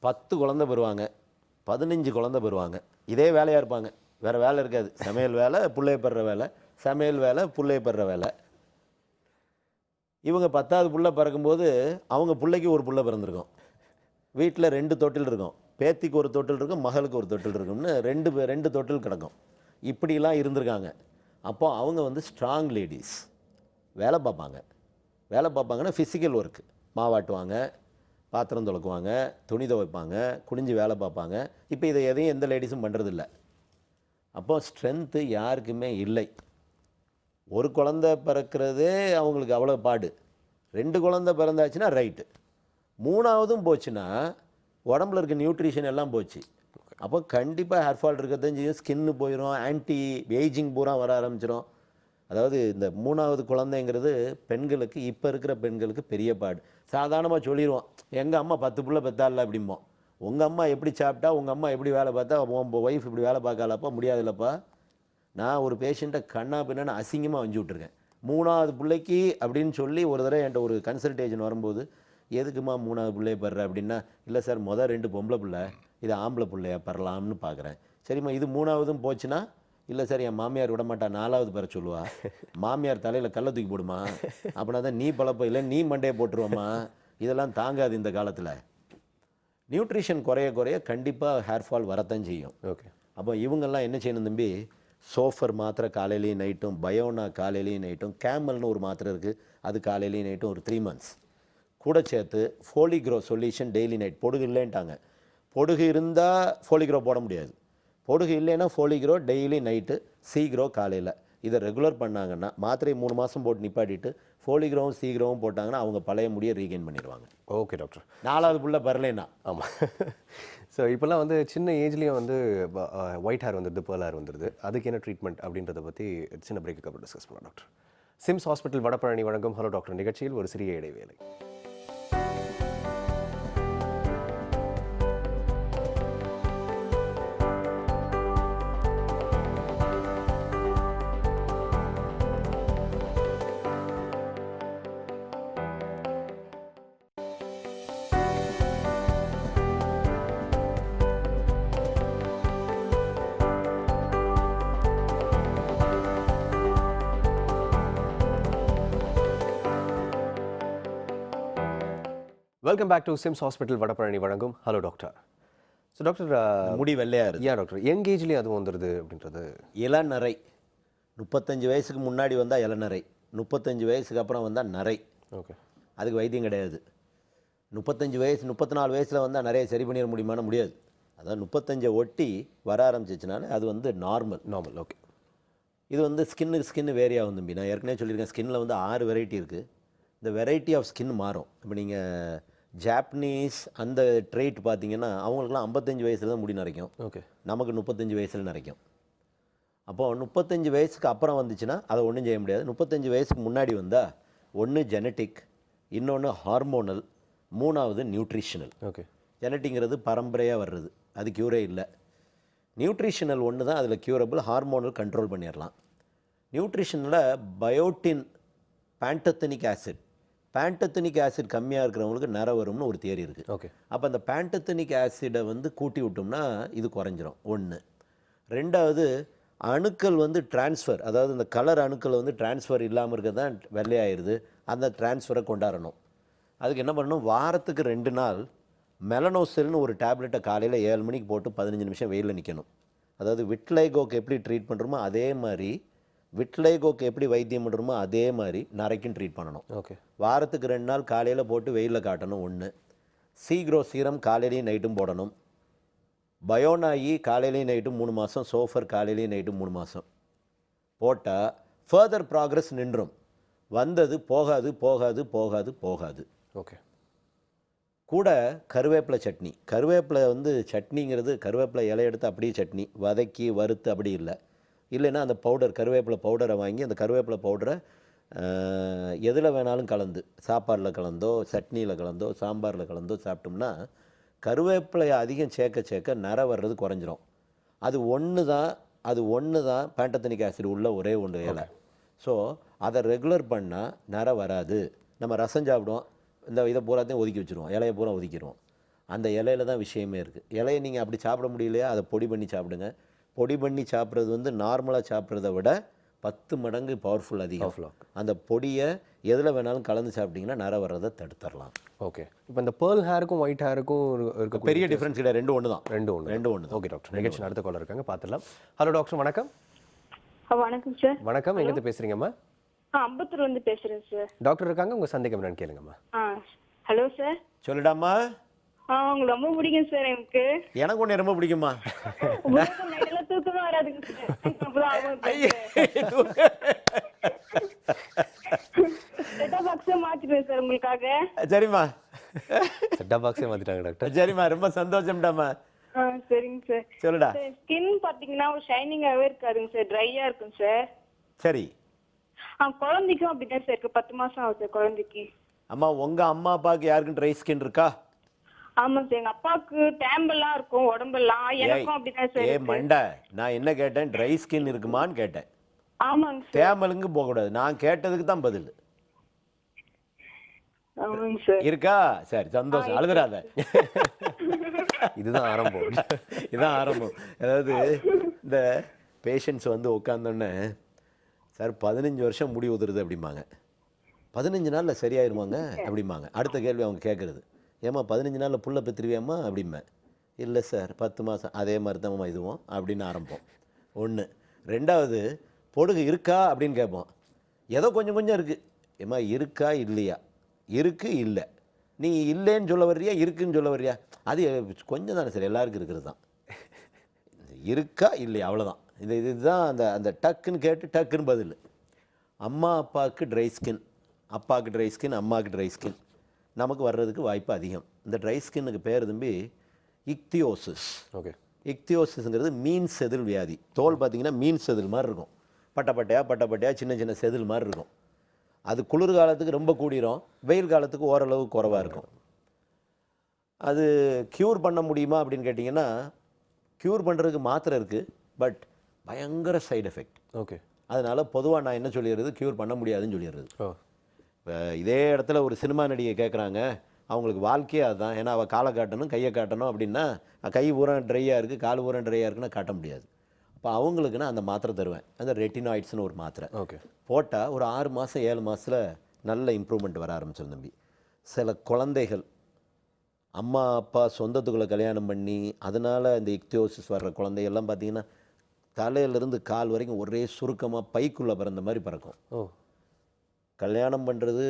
10 குழந்தை பெறுவாங்க, 15 குழந்தை பெறுவாங்க. இதே வேலையாக இருப்பாங்க, வேறு வேலை இருக்காது. சமையல் வேலை, புள்ளைய பெறுற வேலை, சமையல் வேலை, புள்ளைய பெறுற வேலை. இவங்க 10வது புள்ள பிறக்கும்போது அவங்க பிள்ளைக்கு ஒரு புள்ள பிறந்திருக்கும். வீட்டில் 2 தொட்டில் இருக்கும். பேத்திக்கு ஒரு தொட்டில் இருக்கும், மகளுக்கு ஒரு தொட்டில் இருக்கும்னு ரெண்டு தொட்டில் கிடக்கும். இப்படிலாம் இருந்திருக்காங்க. அப்போ அவங்க வந்து ஸ்ட்ராங் லேடிஸ். வேலை பார்ப்பாங்கன்னா ஃபிசிக்கல் ஒர்க்கு. மாவாட்டுவாங்க, பாத்திரம் துலக்குவாங்க, துணி துவைப்பாங்க, குனிஞ்சு வேலை பார்ப்பாங்க. இப்போ இதை எதையும் எந்த லேடிஸும் பண்ணுறதில்ல. அப்போ ஸ்ட்ரென்த்து யாருக்குமே இல்லை. ஒரு குழந்தை பிறக்கிறதே அவங்களுக்கு அவ்வளோ பாடு. 2 குழந்தை பிறந்தாச்சுன்னா ரைட்டு. 3ஆவதும் போச்சுன்னா உடம்புல இருக்க நியூட்ரிஷன் எல்லாம் போச்சு. அப்போ கண்டிப்பாக ஹேர் ஃபால் இருக்கதான் செய்யும். ஸ்கின்னு போயிடும், ஆன்டி ஏஜிங் பூரா வர ஆரம்பிச்சிடும். அதாவது இந்த 3ஆவது குழந்தைங்கிறது பெண்களுக்கு, இப்போ இருக்கிற பெண்களுக்கு பெரிய பாடு. சாதாரணமாக சொல்லிடுவோம், எங்கள் அம்மா 10 புள்ள பெத்தால அப்படிம்போம். உங்கள் அம்மா எப்படி சாப்பிட்டா, உங்கள் அம்மா எப்படி வேலை பார்த்தா, உன் ஒய்ஃப் இப்படி வேலை பார்க்கலப்பா, முடியாதுல்லப்பா. நான் ஒரு பேஷண்ட்டை கண்ணா பின்னான்னு அசிங்கமாக வஞ்சி விட்ருக்கேன். 3ஆவது பிள்ளைக்கு அப்படின்னு சொல்லி ஒரு தடவை என்கிட்ட ஒரு கன்சல்டேஷன் வரும்போது, எதுக்குமா 3ஆவது பிள்ளைய பெற அப்படின்னா, இல்லை சார் மொதல் 2 பொம்பளை பிள்ளை, இது ஆம்பளை பிள்ளையா பெறலாம்னு பார்க்குறேன். சரிம்மா, இது 3ஆவதும் போச்சுன்னா, இல்லை சார் என் மாமியார் விட மாட்டா, 4ஆவது பெற சொல்லுவா. மாமியார் தலையில் கல்லை தூக்கி போடுமா, அப்படின்னா தான் நீ பழப்ப, இல்லை நீ மண்டையை போட்டுருவோம்மா. இதெல்லாம் தாங்காது இந்த காலத்தில். நியூட்ரிஷன் குறைய கண்டிப்பாக ஹேர் ஃபால் வரத்தான் செய்யும். ஓகே. அப்போ இவங்கெல்லாம் என்ன செய்யணும் தம்பி, சோஃபர் மாத்திரை காலையிலையும் நைட்டும், பயோனா காலையிலையும் நைட்டும், கேமல்னு ஒரு மாத்திரை இருக்குது, அது காலையிலையும் நைட்டும் ஒரு 3 months கூட சேர்த்து ஃபோலிக்ரோ சொல்யூஷன் டெய்லி நைட். பொடுகு இல்லைன்ட்டாங்க. பொடுகு இருந்தால் ஃபோலிக்ரோ போட முடியாது. பொடுகு இல்லைன்னா ஃபோலிக்ரோ டெய்லி நைட்டு, சீக்ரோ காலையில். இதை ரெகுலர் பண்ணாங்கன்னா, மாத்திரையை 3 மாதம் போட்டு நிப்பாட்டிட்டு ஃபோலிக்ரோவும் சீக்ரோவும் போட்டாங்கன்னா அவங்க பழைய முடியை ரீகெயின் பண்ணிடுவாங்க. Okay doctor. 4ஆவது புள்ள பரலைன்னா. ஆமாம். ஸோ இப்போல்லாம் வந்து சின்ன ஏஜ்லேயும் வந்து ஒயிட் ஹேர் வந்துடுது, பேர்ல் ஹேர் வந்துடுது. அதுக்கு என்ன ட்ரீட்மெண்ட் அப்படின்றத பற்றி சின்ன பிரேக்கு அப்புறம் டிஸ்கஸ் பண்ணலாம் டாக்டர். சிம்ஸ் ஹாஸ்பிட்டல் வடபழனி வழங்கும் ஹலோ டாக்டர் நிகழ்ச்சியில் ஒரு சிறிய இடைவேளை. Welcome back to SIMS hospital Vadapalani வழங்கும் ஹலோ டாக்டர். ஸோ டாக்டர், முடி வெள்ளையாக இருக்குது. ஏன் டாக்டர் யங் ஏஜ்லேயே அதுவும் வந்துடுது அப்படின்றது? இளநரை. 35 வயசுக்கு முன்னாடி வந்தால் இளநரை, 35 வயசுக்கு அப்புறம் வந்தால் நரை. ஓகே. அதுக்கு வைத்தியம் கிடையாது. 35 வயசு 34 வயசில் வந்தால் நிறைய சரி பண்ணிட முடியுமான்னு முடியாது. அதான் 35 ஒட்டி வர ஆரம்பிச்சிச்சுனால அது வந்து நார்மல். ஓகே. இது வந்து ஸ்கின்னு வேரி ஆகும் தம்பி. நான் ஏற்கனவே சொல்லியிருக்கேன், ஸ்கின்னில் வந்து 6 வெரைட்டி இருக்குது. இந்த வெரைட்டி ஆஃப் ஸ்கின் மாறும். இப்போ நீங்கள் ஜாப்பனீஸ் அந்த ட்ரேட் பார்த்தீங்கன்னா அவங்களுக்குலாம் 55 வயசில் தான் முடி நரைக்கும். ஓகே. நமக்கு 35 வயசில் நரைக்கும். அப்போது 35 வயசுக்கு அப்புறம் வந்துச்சுன்னா அதை ஒன்றும் செய்ய முடியாது. 35 வயசுக்கு முன்னாடி வந்தால் ஒன்று ஜெனட்டிக், இன்னொன்று ஹார்மோனல், 3ஆவது நியூட்ரிஷனல். ஓகே. ஜெனட்டிக்கிறது பரம்பரையாக வர்றது, அது க்யூரே இல்லை. நியூட்ரிஷனல் ஒன்று தான் அதில் க்யூரபிள். ஹார்மோனல் கண்ட்ரோல் பண்ணிடலாம். நியூட்ரிஷனில் பயோட்டின், பேண்டத்தனிக் ஆசிட், பேண்டத்தனிக் ஆசிட் கம்மியாக இருக்கிறவங்களுக்கு நரை வரும்னு ஒரு தியரி இருக்குது. ஓகே. அப்போ அந்த பேண்டத்தனிக் ஆசிடை வந்து கூட்டி விட்டோம்னா இது குறைஞ்சிரும். ஒன்று. ரெண்டாவது, அணுக்கள் வந்து டிரான்ஸ்ஃபர், அதாவது இந்த கலர் அணுக்கள் வந்து டிரான்ஸ்ஃபர் இல்லாமல் இருக்க தான் வெள்ளையாயிருது. அந்த டிரான்ஸ்ஃபரை கொண்டாடணும். அதுக்கு என்ன பண்ணணும், வாரத்துக்கு 2 நாள் மெலனோசெல்னு ஒரு டேப்லெட்டை காலையில் 7 மணிக்கு போட்டு 15 நிமிஷம் வெயிலில் நிற்கணும். அதாவது விட்லைகோக்கு எப்படி ட்ரீட் பண்ணுறோமோ அதே மாதிரி, விட்லைகோக்கு எப்படி வைத்தியம் பண்ணுறோமோ அதே மாதிரி நரைக்கும் ட்ரீட் பண்ணணும். ஓகே. வாரத்துக்கு 2 நாள் காலையில் போட்டு வெயிலில் காட்டணும். ஒன்று. சீக்ரோ சீரம் காலையிலையும் நைட்டும் போடணும். பயோனாயி காலையிலையும் நைட்டும் 3 மாதம், சோஃபர் காலையிலையும் நைட்டும் 3 மாதம் போட்டால் ஃபர்தர் ப்ராக்ரஸ் நின்றும். வந்தது போகாது போகாது போகாது போகாது. ஓகே. கூட கருவேப்பிலை சட்னி. கருவேப்பிலை வந்து சட்னிங்கிறது கருவேப்பிலை இலை எடுத்து அப்படியே சட்னி வதக்கி வறுத்து அப்படி இல்லை. இல்லைன்னா அந்த பவுடர், கருவேப்பிலை பவுடரை வாங்கி அந்த கருவேப்பிலை பவுடரை எதில் வேணாலும் கலந்து, சாப்பாடில் கலந்தோ சட்னியில் கலந்தோ சாம்பாரில் கலந்தோ சாப்பிட்டோம்னா கருவேப்பிலையை அதிகம் சேர்க்க சேர்க்க நரை வர்றது குறைஞ்சிரும். அது ஒன்று தான் பேண்டத்தனிக் ஆசிட் உள்ள ஒரே ஒன்று இலை. ஸோ அதை ரெகுலர் பண்ணால் நரை வராது. நம்ம ரசம் சாப்பிடுவோம், இந்த இதை பூராத்தையும் ஒதுக்கி வச்சுருவோம், இலையை பூரா ஒதுக்கிடுவோம். அந்த இலையில தான் விஷயமே இருக்குது. இலையை நீங்கள் அப்படி சாப்பிட முடியலையா, அதை பொடி பண்ணி சாப்பிடுங்க. பொடி பண்ணி சாப்பிட்றது வந்து நார்மலாக சாப்பிட்றத விட 10 மடங்கு பவர்ஃபுல் அதிகம். அந்த பொடியை எதில் வேணாலும் கலந்து சாப்பிட்டிங்கன்னா நரை வர்றதை தடுத்துடலாம். ஓகே. இப்போ இந்த பேர்ல் ஹேருக்கும் ஒயிட் ஹேருக்கும் இருக்க பெரிய டிஃப்ரென்ஸ் கிடையாது. ரெண்டும் ஒன்று தான். ரெண்டு ஒன்று. ஓகே டாக்டர், நிகழ்ச்சி அடுத்த காலர் இருக்காங்க, பார்த்துடலாம். ஹலோ டாக்டர், வணக்கம். வணக்கம் சார். வணக்கம், எங்கேருந்து பேசுகிறீங்கம்மா? அம்பத்தூர் வந்து பேசுறேன் சார். டாக்டர் இருக்காங்க, உங்கள் சந்தேகம் என்னன்னு கேளுங்கம்மா. Hello sir. சொல்லிடாமா. உங்களுக்கு ரொம்ப பிடிக்கும் சார். எனக்கு ஒன்று ரொம்ப பிடிக்குமா. தூக்கமா வராதுங்க சார். மாத்திட்டேன் சார் உங்களுக்காக. சரிம்மா. செட்டா பாக்ஸே மாத்திட்டாங்க டாக்டர். சரிம்மா, ரொம்ப சந்தோஷம்டாமா. சரிங்க சார். சொல்லுடா. ஸ்கின் பாத்தீங்கன்னா ஷைனிங்காவே இருக்காதுங்க சார், ட்ரையா இருக்கும் சார். சரி. குழந்தைக்கும் அப்படிதான் சார் இருக்கு. 10 மாசம் ஆகுது குழந்தைக்கு. அம்மா, உங்க அம்மா அப்பாவுக்கு யாருக்கும் ட்ரை ஸ்கின் இருக்கா? ஆமா சார், எங்க அப்பாவுக்கு டேம்பெல்லாம் இருக்கும் உடம்பெல்லாம். எனக்கும் அப்படிதான் சார். ஏ மண்டை, நான் என்ன கேட்டேன், ட்ரை ஸ்கின் இருக்குமான்னு கேட்டேன். ஆமாங்க சார். டேம்பலுங்க போக கூடாது, நான் கேட்டதுக்கு தான் பதில். ஆமாங்க சார். இருக்கா? சரி, சந்தோஷம். அழுதுறாத. இதுதான் ஆரம்பம். இதுதான் ஆரம்பம். அதாவது இந்த பேஷண்ட்ஸ் வந்து உட்காந்தோடனே, சார் 15 வருஷம் முடி உதிருது அப்படிம்பாங்க. 15 நாளில் சரியாயிருமாங்க அப்படிம்பாங்க. அடுத்த கேள்வி அவங்க கேட்குறது, ஏம்மா 15 நாளில் புள்ள பெற்றுருவியாம்மா அப்படிம்பேன். இல்லை சார் 10 மாதம். அதே மாதிரி தான் இதுவும் அப்படின்னு ஆரம்பம். ஒன்று. ரெண்டாவது, பொடுகு இருக்கா அப்படின்னு கேட்போம். ஏதோ கொஞ்சம் கொஞ்சம் இருக்குது. ஏம்மா இருக்கா இல்லையா? இருக்கு இல்லை. நீ இல்லைன்னு சொல்ல வர்றியா இருக்குன்னு சொல்ல வர்றியா? அது கொஞ்சம் தானே சார், எல்லாருக்கும் இருக்கிறது தான். இருக்கா இல்லையா, அவ்வளோதான். இதுதான் அந்த அந்த டக்குன்னு கேட்டு டக்குன்னு பதில். அம்மா அப்பாவுக்கு ட்ரை ஸ்கின், அப்பாவுக்கு ட்ரை ஸ்கின், அம்மாவுக்கு ட்ரை ஸ்கின் நமக்கு வர்றதுக்கு வாய்ப்பு அதிகம். இந்த ட்ரை ஸ்கின்னுக்கு பேர் தம்பி இக்தியோசிஸ். ஓகே. இக்தியோசிஸ்ங்கிறது மீன் செதில் வியாதி. தோல் பார்த்திங்கன்னா மீன் செதில் மாதிரி இருக்கும். பட்டப்பட்டையாக சின்ன சின்ன செதில் மாதிரி இருக்கும். அது குளிர் காலத்துக்கு ரொம்ப கூடிரும், வெயில் காலத்துக்கு ஓரளவு குறைவாக இருக்கும். அது க்யூர் பண்ண முடியுமா அப்படின்னு கேட்டிங்கன்னா, க்யூர் பண்ணுறதுக்கு மாத்திரை இருக்குது, பட் பயங்கர சைடு எஃபெக்ட். ஓகே. அதனால் பொதுவாக நான் என்ன சொல்லிடுறது, க்யூர் பண்ண முடியாதுன்னு சொல்லிடுறது. இப்போ இதே இடத்துல ஒரு சினிமா நடிகை கேட்குறாங்க, அவங்களுக்கு வாழ்க்கையே அதுதான். ஏன்னா அவள் காலை காட்டணும், கையை காட்டணும் அப்படின்னா, கை பூரா ட்ரையாக இருக்குது, கால் பூரா ட்ரையாக இருக்குன்னா காட்ட முடியாது. இப்போ அவங்களுக்குன்னா அந்த மாத்திரை தருவேன், அந்த ரெட்டினாய்ட்ஸ்னு ஒரு மாத்திரை. ஓகே. போட்டால் ஒரு 6 மாதம் 7 மாதத்தில் நல்ல இம்ப்ரூவ்மெண்ட் வர ஆரம்பிச்சிடும் தம்பி. சில குழந்தைகள் அம்மா அப்பா சொந்தத்துக்குள்ளே கல்யாணம் பண்ணி அதனால் இந்த இக்தியோசிஸ் வர்ற குழந்தைகள்லாம் பார்த்திங்கன்னா தலையிலேருந்து கால் வரைக்கும் ஒரே சுருக்கமாக பைக்குள்ளே பிறந்த மாதிரி பிறக்கும். கல்யாணம் பண்ணுறது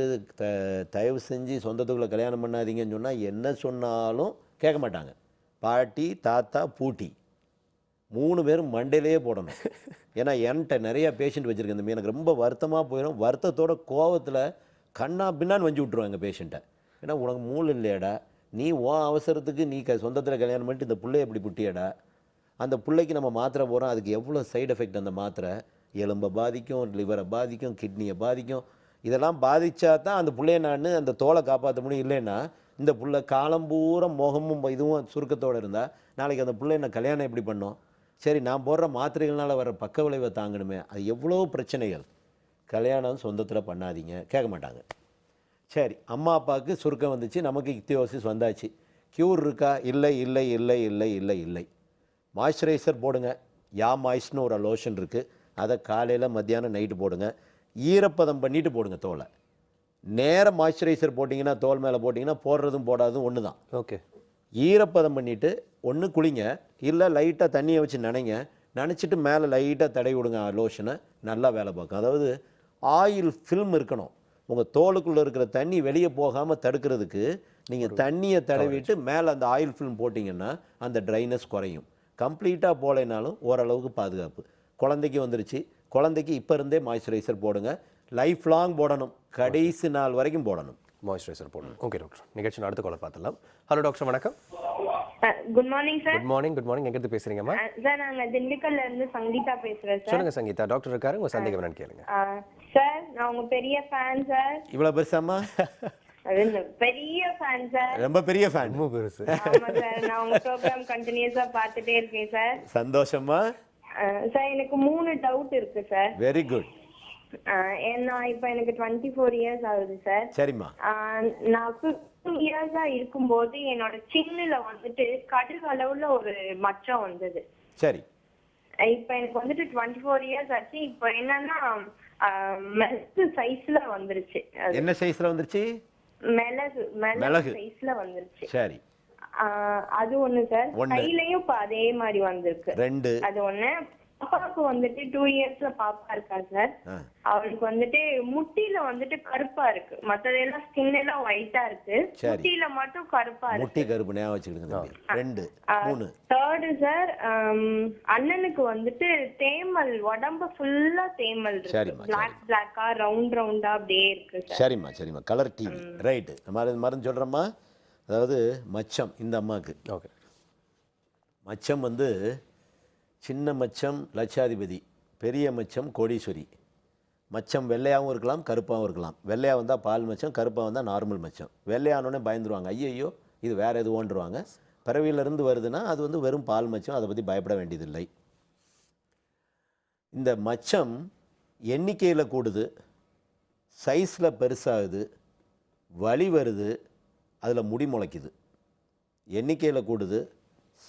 தயவு செஞ்சு சொந்தத்துக்குள்ளே கல்யாணம் பண்ணாதீங்கன்னு சொன்னால் என்ன சொன்னாலும் கேட்க மாட்டாங்க. பாட்டி தாத்தா பூட்டி 3 பேரும் மண்டையிலேயே போடணும். ஏன்னா என்கிட்ட நிறையா பேஷண்ட் வச்சுருக்கேன் தம்பி, எனக்கு ரொம்ப வருத்தமாக போயிடும். வருத்தத்தோட கோவத்தில் கண்ணா பின்னான்னு வஞ்சி விட்ருவாங்க பேஷண்ட்டை. ஏன்னா உனக்கு மூளை இல்லையாடா, நீ அவசரத்துக்கு நீ சொந்தத்தில் கல்யாணம் பண்ணிட்டு இந்த பிள்ளைய எப்படி புட்டியாடா, அந்த பிள்ளைக்கு நம்ம மாத்திரை போகிறோம், அதுக்கு எவ்வளோ சைடு எஃபெக்ட். அந்த மாத்திரை எலும்பை பாதிக்கும், லிவரை பாதிக்கும், கிட்னியை பாதிக்கும். இதெல்லாம் பாதித்தா தான் அந்த பிள்ளைய நான் அந்த தோலை காப்பாற்ற முடியும். இல்லைன்னா இந்த பிள்ளை காலம்பூரம் முகமும் இதுவும் சுருக்கத்தோடு இருந்தால் நாளைக்கு அந்த பிள்ளை என்ன கல்யாணம் எப்படி பண்ணோம்? சரி, நான் போடுற மாத்திரைகள்னால் வர பக்க விளைவை தாங்கணுமே. அது எவ்வளோ பிரச்சனைகள். கல்யாணம் சொந்தத்தில் பண்ணாதீங்க, கேட்க மாட்டாங்க. சரி, அம்மா அப்பாவுக்கு சுருக்கம் வந்துச்சு, நமக்கு இக்தியோசிஸ் வந்தாச்சு. க்யூர் இருக்கா? இல்லை இல்லை இல்லை இல்லை இல்லை இல்லை. மாய்ஸ்சரைசர் போடுங்க. யா மாய்ஸ்னு ஒரு லோஷன் இருக்குது, அதை காலையில் மத்தியானம் நைட்டு போடுங்க. ஈரப்பதம் பண்ணிவிட்டு போடுங்க தோலை. நேரம் மாய்ஸ்சரைசர் போட்டிங்கன்னா தோல் மேலே போட்டிங்கன்னா போடுறதும் போடாதும் ஒன்று தான். ஓகே. ஈரப்பதம் பண்ணிவிட்டு ஒன்று குளிங்க, இல்லை லைட்டாக தண்ணியை வச்சு நனைங்க. நனைச்சிட்டு மேலே லைட்டாக தடவி விடுங்க லோஷனை, நல்லா வேலை பார்க்கும். அதாவது ஆயில் ஃபில்ம் இருக்கணும். உங்கள் தோலுக்குள்ளே இருக்கிற தண்ணி வெளியே போகாமல் தடுக்கிறதுக்கு நீங்கள் தண்ணியை தடவிட்டு மேலே அந்த ஆயில் ஃபில்ம் போட்டிங்கன்னா அந்த ட்ரைனஸ் குறையும். கம்ப்ளீட்டாக போகலைனாலும் ஓரளவுக்கு பாதுகாப்பு. குழந்தைக்கு வந்துருச்சு, குழந்தைக்கு இப்போ இருந்தே மாய்ஸ்சரைசர் போடுங்க. லைஃப் லாங் போடணும், கடைசி நாள் வரைக்கும் போடணும். மாய்ஸ்சரைசர் போடணும். ஓகே டாக்டர், நிகழ்ச்சி அடுத்த காலர் பார்த்துடலாம். ஹலோ டாக்டர், வணக்கம். Good morning sir. Good morning. Good morning. எங்கிருந்து பேசுறீங்கம்மா? சார் நாங்க திண்டுக்கல்ல இருந்து சங்கீதா பேசுறேன் சார். சொல்லுங்க சங்கீதா. டாக்டர் இருக்காரு, உங்க சந்தேகம் என்னன்னு கேளுங்க. சார் நான் உங்க பெரிய ஃபேன் சார். இவ்வளோ பெருசாம்மா? அது பெரிய ஃபேன் சார். ரொம்ப பெரிய ஃபேன். ரொம்ப பெருசு. ஆமா சார், நான் உங்க ப்ரோக்ராம் கண்டினியூஸா பார்த்துட்டே இருக்கேன் சார். சந்தோஷமா? சார் எனக்கு 3 டவுட் இருக்கு சார். Very good. ஏன்னா இப்போ எனக்கு 24 இயர்ஸ் ஆகுது சார். சரிம்மா. நான் 15 இயர்ஸா இருக்கும்போது என்னோட சின்னில வந்துட்டு கடுகு அளவுல ஒரு மச்சம் வந்தது. சரி. இப்போ எனக்கு வந்துட்டு 24 இயர்ஸ் ஆச்சு. இப்போ என்னன்னா மிளகு சைஸ்ல வந்துருச்சு. என்ன சைஸ்ல வந்துருச்சு? மிளகு சைஸ்ல வந்துருச்சு. சரி. அது ஒண்ணு சார். கையிலயும் இப்ப அதே மாதிரி வந்திருக்கு. 2. அது ஒண்ணு. பாப்பாவுக்கு வந்துட்டு 2 இயர்ஸ்ல பாப்பா இருக்கா சார். அவளுக்கு வந்துட்டு முட்டியில வந்துட்டு கருப்பா இருக்கு, மத்ததெல்லாம் ஸ்கின் எல்லாம் ஒயிட்டா இருக்கு, முட்டியில மட்டும் கருப்பா இருக்கு. முட்டி கருப்பு ஞாபகம் வச்சுக்கிடுங்க. 2. 3. தேர்டு சார், அண்ணனுக்கு வந்துட்டு தேமல், உடம்பு ஃபுல்லா தேமல் இருக்கு. பிளாக்கா ரவுண்ட் ரவுண்டா அப்படியே இருக்கு சார். சரிம்மா சரிம்மா. Colour TV. ரைட். மருந்து சொல்றேம்மா. அதாவது மச்சம் இந்த அம்மாக்கு. ஓகே. மச்சம் வந்து சின்ன மச்சம் லட்சாதிபதி, பெரிய மச்சம் கோடீஸ்வரி. மச்சம் வெள்ளையாகவும் இருக்கலாம், கருப்பாகவும் இருக்கலாம். வெள்ளையாக வந்தால் பால் மச்சம், கருப்பாக வந்தால் நார்மல் மச்சம். வெள்ளையானோடனே பயந்துருவாங்க, ஐயோ இது வேறு எது ஓன்றுவாங்க. பிறவியிலேருந்து வருதுன்னா அது வந்து வெறும் பால் மச்சம், அதை பற்றி பயப்பட வேண்டியதில்லை. இந்த மச்சம் எண்ணிக்கையில் கூடுது, சைஸில் பெருசாகுது, வலி வருது, அதில் முடி முளைக்குது. எண்ணிக்கையில் கூடுது,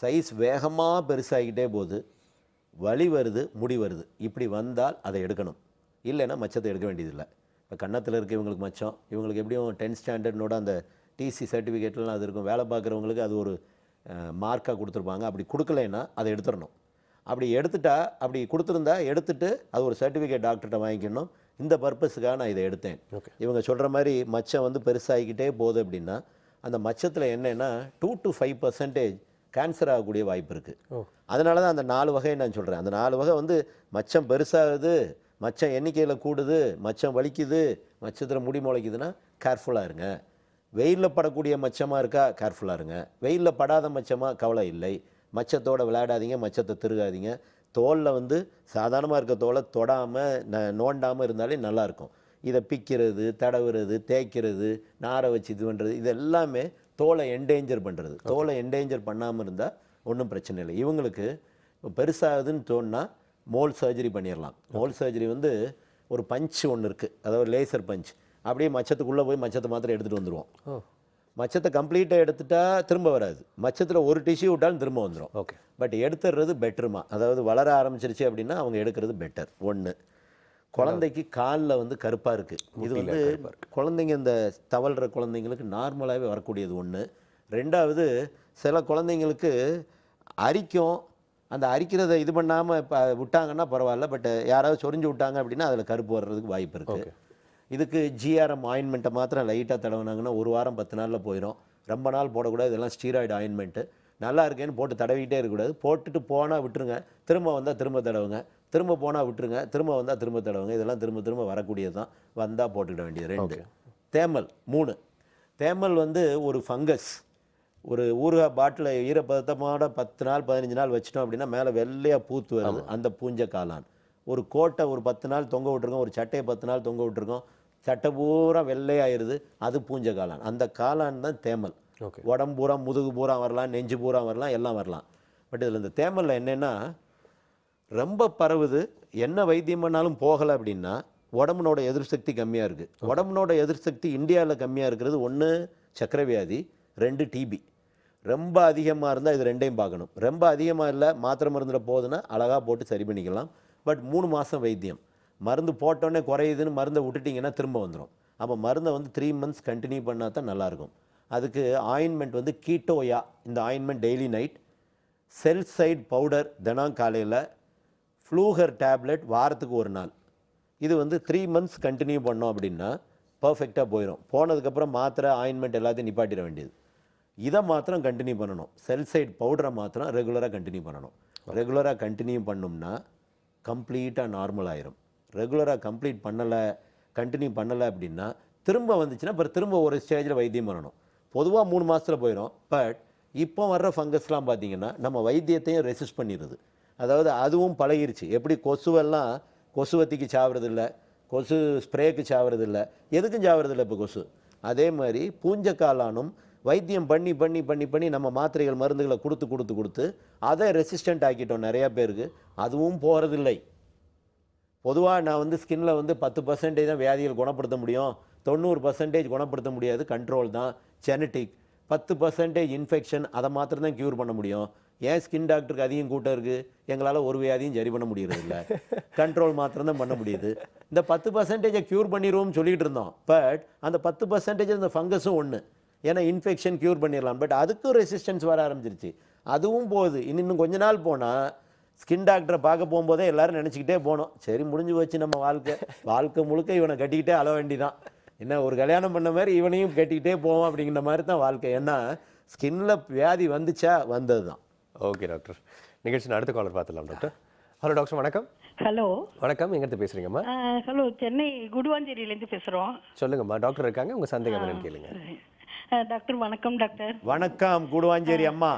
சைஸ் வேகமாக பெருசாகிக்கிட்டே போகுது, வலி வருது, முடி வருது. இப்படி வந்தால் அதை எடுக்கணும், இல்லைன்னா மச்சத்தை எடுக்க வேண்டியதில்லை. இப்போ கன்னத்தில் இருக்க இவங்களுக்கு மச்சம், இவங்களுக்கு எப்படியும் 10th ஸ்டாண்டர்ட்னோட அந்த டிசி சர்டிஃபிகேட்லாம் அது இருக்கும். வேலை பார்க்குறவங்களுக்கு அது ஒரு மார்க்காக கொடுத்துருப்பாங்க. அப்படி கொடுக்கலைன்னா அதை எடுத்துடணும். அப்படி எடுத்துட்டா, அப்படி கொடுத்துருந்தா எடுத்துட்டு அது ஒரு சர்டிஃபிகேட் டாக்டர்கிட்ட வாங்கிக்கணும். இந்த பர்பஸுக்காக நான் இதை எடுத்தேன். இவங்க சொல்கிற மாதிரி மச்சம் வந்து பெருசாகிக்கிட்டே போகுது அப்படின்னா அந்த மச்சத்தில் என்னென்னா 2 to 5% கேன்சர் ஆகக்கூடிய வாய்ப்பு இருக்குது. அதனால தான் அந்த 4 வகையை நான் சொல்கிறேன். அந்த 4 வகை வந்து மச்சம் பெருசாகுது, மச்சம் எண்ணிக்கையில் கூடுது, மச்சம் வலிக்குது, மச்சத்தில் முடி முளைக்குதுன்னா கேர்ஃபுல்லாக இருங்க. வெயிலில் படக்கூடிய மச்சமாக இருக்கா, கேர்ஃபுல்லாக இருங்க. வெயிலில் படாத மச்சமாக கவலை இல்லை. மச்சத்தோடு விளையாடாதீங்க, மச்சத்தை திருகாதீங்க. தோலில் வந்து சாதாரணமாக இருக்க தோலை தொடாமல் நோண்டாமல் இருந்தாலே நல்லாயிருக்கும். இதை பிக்கிறது, தடவுறது, தேய்க்கிறது, நாரை வச்சு இது பண்ணுறது, இது எல்லாமே தோலை என்டேஞ்சர் பண்ணுறது. தோலை என்டேஞ்சர் பண்ணாமல் இருந்தால் ஒன்றும் பிரச்சனை இல்லை. இவங்களுக்கு இப்போ பெருசாகுதுன்னு தோணுனா மோல் சர்ஜரி பண்ணிடலாம். மோல் சர்ஜரி வந்து ஒரு பஞ்ச் ஒன்று இருக்குது, அதாவது லேசர் பஞ்ச். அப்படியே மச்சத்துக்குள்ளே போய் மச்சத்தை மாத்திரம் எடுத்துகிட்டு வந்துடுவோம். மச்சத்தை கம்ப்ளீட்டாக எடுத்துட்டா திரும்ப வராது. மச்சத்தில் ஒரு டிஷ்யூ விட்டாலும் திரும்ப வந்துடும். ஓகே. பட் எடுத்துடுறது பெட்டருமா, அதாவது வளர ஆரம்பிச்சிருச்சு அப்படின்னா அவங்க எடுக்கிறது பெட்டர். 1. குழந்தைக்கு காலில் வந்து கருப்பாக இருக்குது. இது வந்து குழந்தைங்க இந்த தவழ்கிற குழந்தைங்களுக்கு நார்மலாகவே வரக்கூடியது 1. 2வது சில குழந்தைங்களுக்கு அரிக்கும். அந்த அரிக்கிறத இது பண்ணாமல் இப்போ விட்டாங்கன்னா பரவாயில்ல, பட் யாராவது சொரிஞ்சு விட்டாங்க அப்படின்னா அதில் கருப்பு வர்றதுக்கு வாய்ப்பு இருக்குது. இதுக்கு ஜிஆர்எம் ஆயின்மெண்ட்டை மாத்திரம் லைட்டாக தடவினாங்கன்னா 1 வாரம் 10 நாளில் போயிடும். ரொம்ப நாள் போடக்கூடாது. இதெல்லாம் ஸ்டீராய்டு ஆயின்மெண்ட்டு. நல்லா இருக்கேன்னு போட்டு தடவிக்கிட்டே இருக்கக்கூடாது. போட்டுட்டு போனால் விட்டுருங்க, திரும்ப வந்தால் திரும்ப தடவுங்க, திரும்ப போனால் விட்டுருங்க, திரும்ப வந்தால் திரும்ப தடவுங்க. இதெல்லாம் திரும்ப திரும்ப வரக்கூடியது தான். வந்தால் போட்டுக்கிட வேண்டியது. 2. தேமல். 3. தேமல் வந்து ஒரு ஃபங்கஸ். ஒரு ஊறுகாய் பாட்டில் ஈரப்பதத்தமான 10 நாள் 15 நாள் வச்சிட்டோம் அப்படின்னா மேலே வெள்ளையாக பூத்து வருது, அந்த பூஞ்ச காளான். ஒரு கோட்டை ஒரு 10 நாள் தொங்க விட்டுருக்கோம், ஒரு சட்டையை 10 நாள் தொங்க விட்டுருக்கோம், சட்டை பூரா வெள்ளையாயிருது, அது பூஞ்ச காளான். அந்த காளான் தான் தேமல். உடம்பு பூரா, முதுகு பூரா வரலாம், நெஞ்சு பூரா வரலாம், எல்லாம் வரலாம். பட் இதில் இந்த தேமலில் என்னென்னா ரொம்ப பரவுது. என்ன வைத்தியம் பண்ணாலும் போகலை அப்படின்னா உடம்புனோட எதிர்ப்பு சக்தி கம்மியாக இருக்குது. உடம்புனோட எதிர்ப்பு சக்தி இந்தியாவில் கம்மியாக இருக்கிறது, 1 சர்க்கரை வியாதி, 2 டிபி. ரொம்ப அதிகமாக இருந்தால் இது 2ஐயும் பார்க்கணும். ரொம்ப அதிகமாக இல்லை, மாத்திரை மருந்தில் போகுதுன்னா அழகாக போட்டு சரி பண்ணிக்கலாம். பட் 3 மாதம் வைத்தியம். மருந்து போட்டோன்னே குறையுதுன்னு மருந்தை விட்டுட்டிங்கன்னா திரும்ப வந்துடும். அப்போ மருந்தை வந்து 3 மந்த்ஸ் கண்டினியூ பண்ணால் தான் நல்லாயிருக்கும். அதுக்கு ஆயின்மெண்ட் வந்து கீட்டோயா, இந்த ஆயின்மெண்ட் டெய்லி நைட், செல் சைட் பவுடர் தினம் காலையில், ஃப்ளூகர் டேப்லெட் வாரத்துக்கு 1 நாள். இது வந்து 3 மந்த்ஸ் கண்டினியூ பண்ணோம் அப்படின்னா பர்ஃபெக்டாக போயிடும். போனதுக்கப்புறம் மாத்திரை ஆயின்மெண்ட் எல்லாத்தையும் நிப்பாட்டிட வேண்டியது. இதை மாத்திரம் கண்டினியூ பண்ணணும். செல் சைட் பவுடரை மாத்திரம் ரெகுலராக கண்டினியூ பண்ணணும். ரெகுலராக கண்டினியூ பண்ணோம்னா கம்ப்ளீட்டாக நார்மல் ஆயிரும். ரெகுலராக கண்டினியூ பண்ணலை அப்படின்னா திரும்ப வந்துச்சுன்னா அப்புறம் திரும்ப ஒரு ஸ்டேஜில் வைத்தியம் பண்ணணும். பொதுவாக 3 மாதத்தில் போயிடும். பட் இப்போ வர்ற ஃபங்கஸ்லாம் பார்த்தீங்கன்னா நம்ம வைத்தியத்தையும் ரெசிஸ்ட் பண்ணிடுது. அதாவது அதுவும் பழகிருச்சு. எப்படி கொசுவத்திக்கு சாவறதில்ல, கொசு ஸ்ப்ரேக்கு சாவறதில்ல, எதுக்கும் சாவறதில்ல இப்போ கொசு. அதே மாதிரி பூஞ்சக்காளானும் வைத்தியம் பண்ணி பண்ணி பண்ணி பண்ணி நம்ம மாத்திரைகள் மருந்துகளை கொடுத்து அதை ரெசிஸ்டண்ட் ஆக்கிட்டோம் நிறையா பேருக்கு. அதுவும் போகிறதில்லை. பொதுவாக நான் வந்து ஸ்கின்ல வந்து 10% தான் வியாதிகள் குணப்படுத்த முடியும், 90% குணப்படுத்த முடியாது. கண்ட்ரோல் தான், ஜெனட்டிக். 10% இன்ஃபெக்ஷன், அதை மாத்திரம் தான் க்யூர் பண்ண முடியும். ஏன் ஸ்கின் டாக்டருக்கு அதிகம் கூட்டம் இருக்குது? எங்களால் ஒரு வியாதியும் சரி பண்ண முடியறதில்ல. கண்ட்ரோல் மாத்திரம் தான் பண்ண முடியுது. இந்த 10% க்யூர் பண்ணிடுவோம்னு சொல்லிகிட்டு இருந்தோம். பட் அந்த 10% இந்த ஃபங்கஸும் ஒன்று. ஏன்னா இன்ஃபெக்ஷன் க்யூர் பண்ணிடலாம். பட் அதுக்கும் ரெசிஸ்டன்ஸ் வர ஆரம்பிச்சிருச்சு. அதுவும் போகுது. இன்னும் கொஞ்ச நாள் போனால் ஸ்கின் டாக்டரை பார்க்க போகும்போதே எல்லோரும் நினச்சிக்கிட்டே போனோம், சரி முடிஞ்சு போச்சு நம்ம வாழ்க்கை முழுக்க இவனை கட்டிக்கிட்டே அழ வேண்டிதான். என்ன ஒரு கல்யாணம் பண்ண மாதிரி இவனையும் கட்டிக்கிட்டே போவோம் அப்படிங்கிற மாதிரி தான் வாழ்க்கை. ஏன்னா ஸ்கின்ல வியாதி வந்துச்சா வந்தது தான். ஓகே டாக்டர், நிகழ்ச்சியின் அடுத்த காலர் பார்த்துலாம் டாக்டர். ஹலோ டாக்டர், வணக்கம். ஹலோ வணக்கம், எங்கிட்ட பேசுறீங்கம்மா? ஹலோ, சென்னை குடுவாஞ்சேரியிலேருந்து பேசுகிறோம். சொல்லுங்கம்மா, டாக்டர் இருக்காங்க, உங்கள் சந்தேகம் என்னன்னு கேளுங்க. டாக்டர் வணக்கம். டாக்டர் வணக்கம். குடுவாஞ்சேரி அம்மா.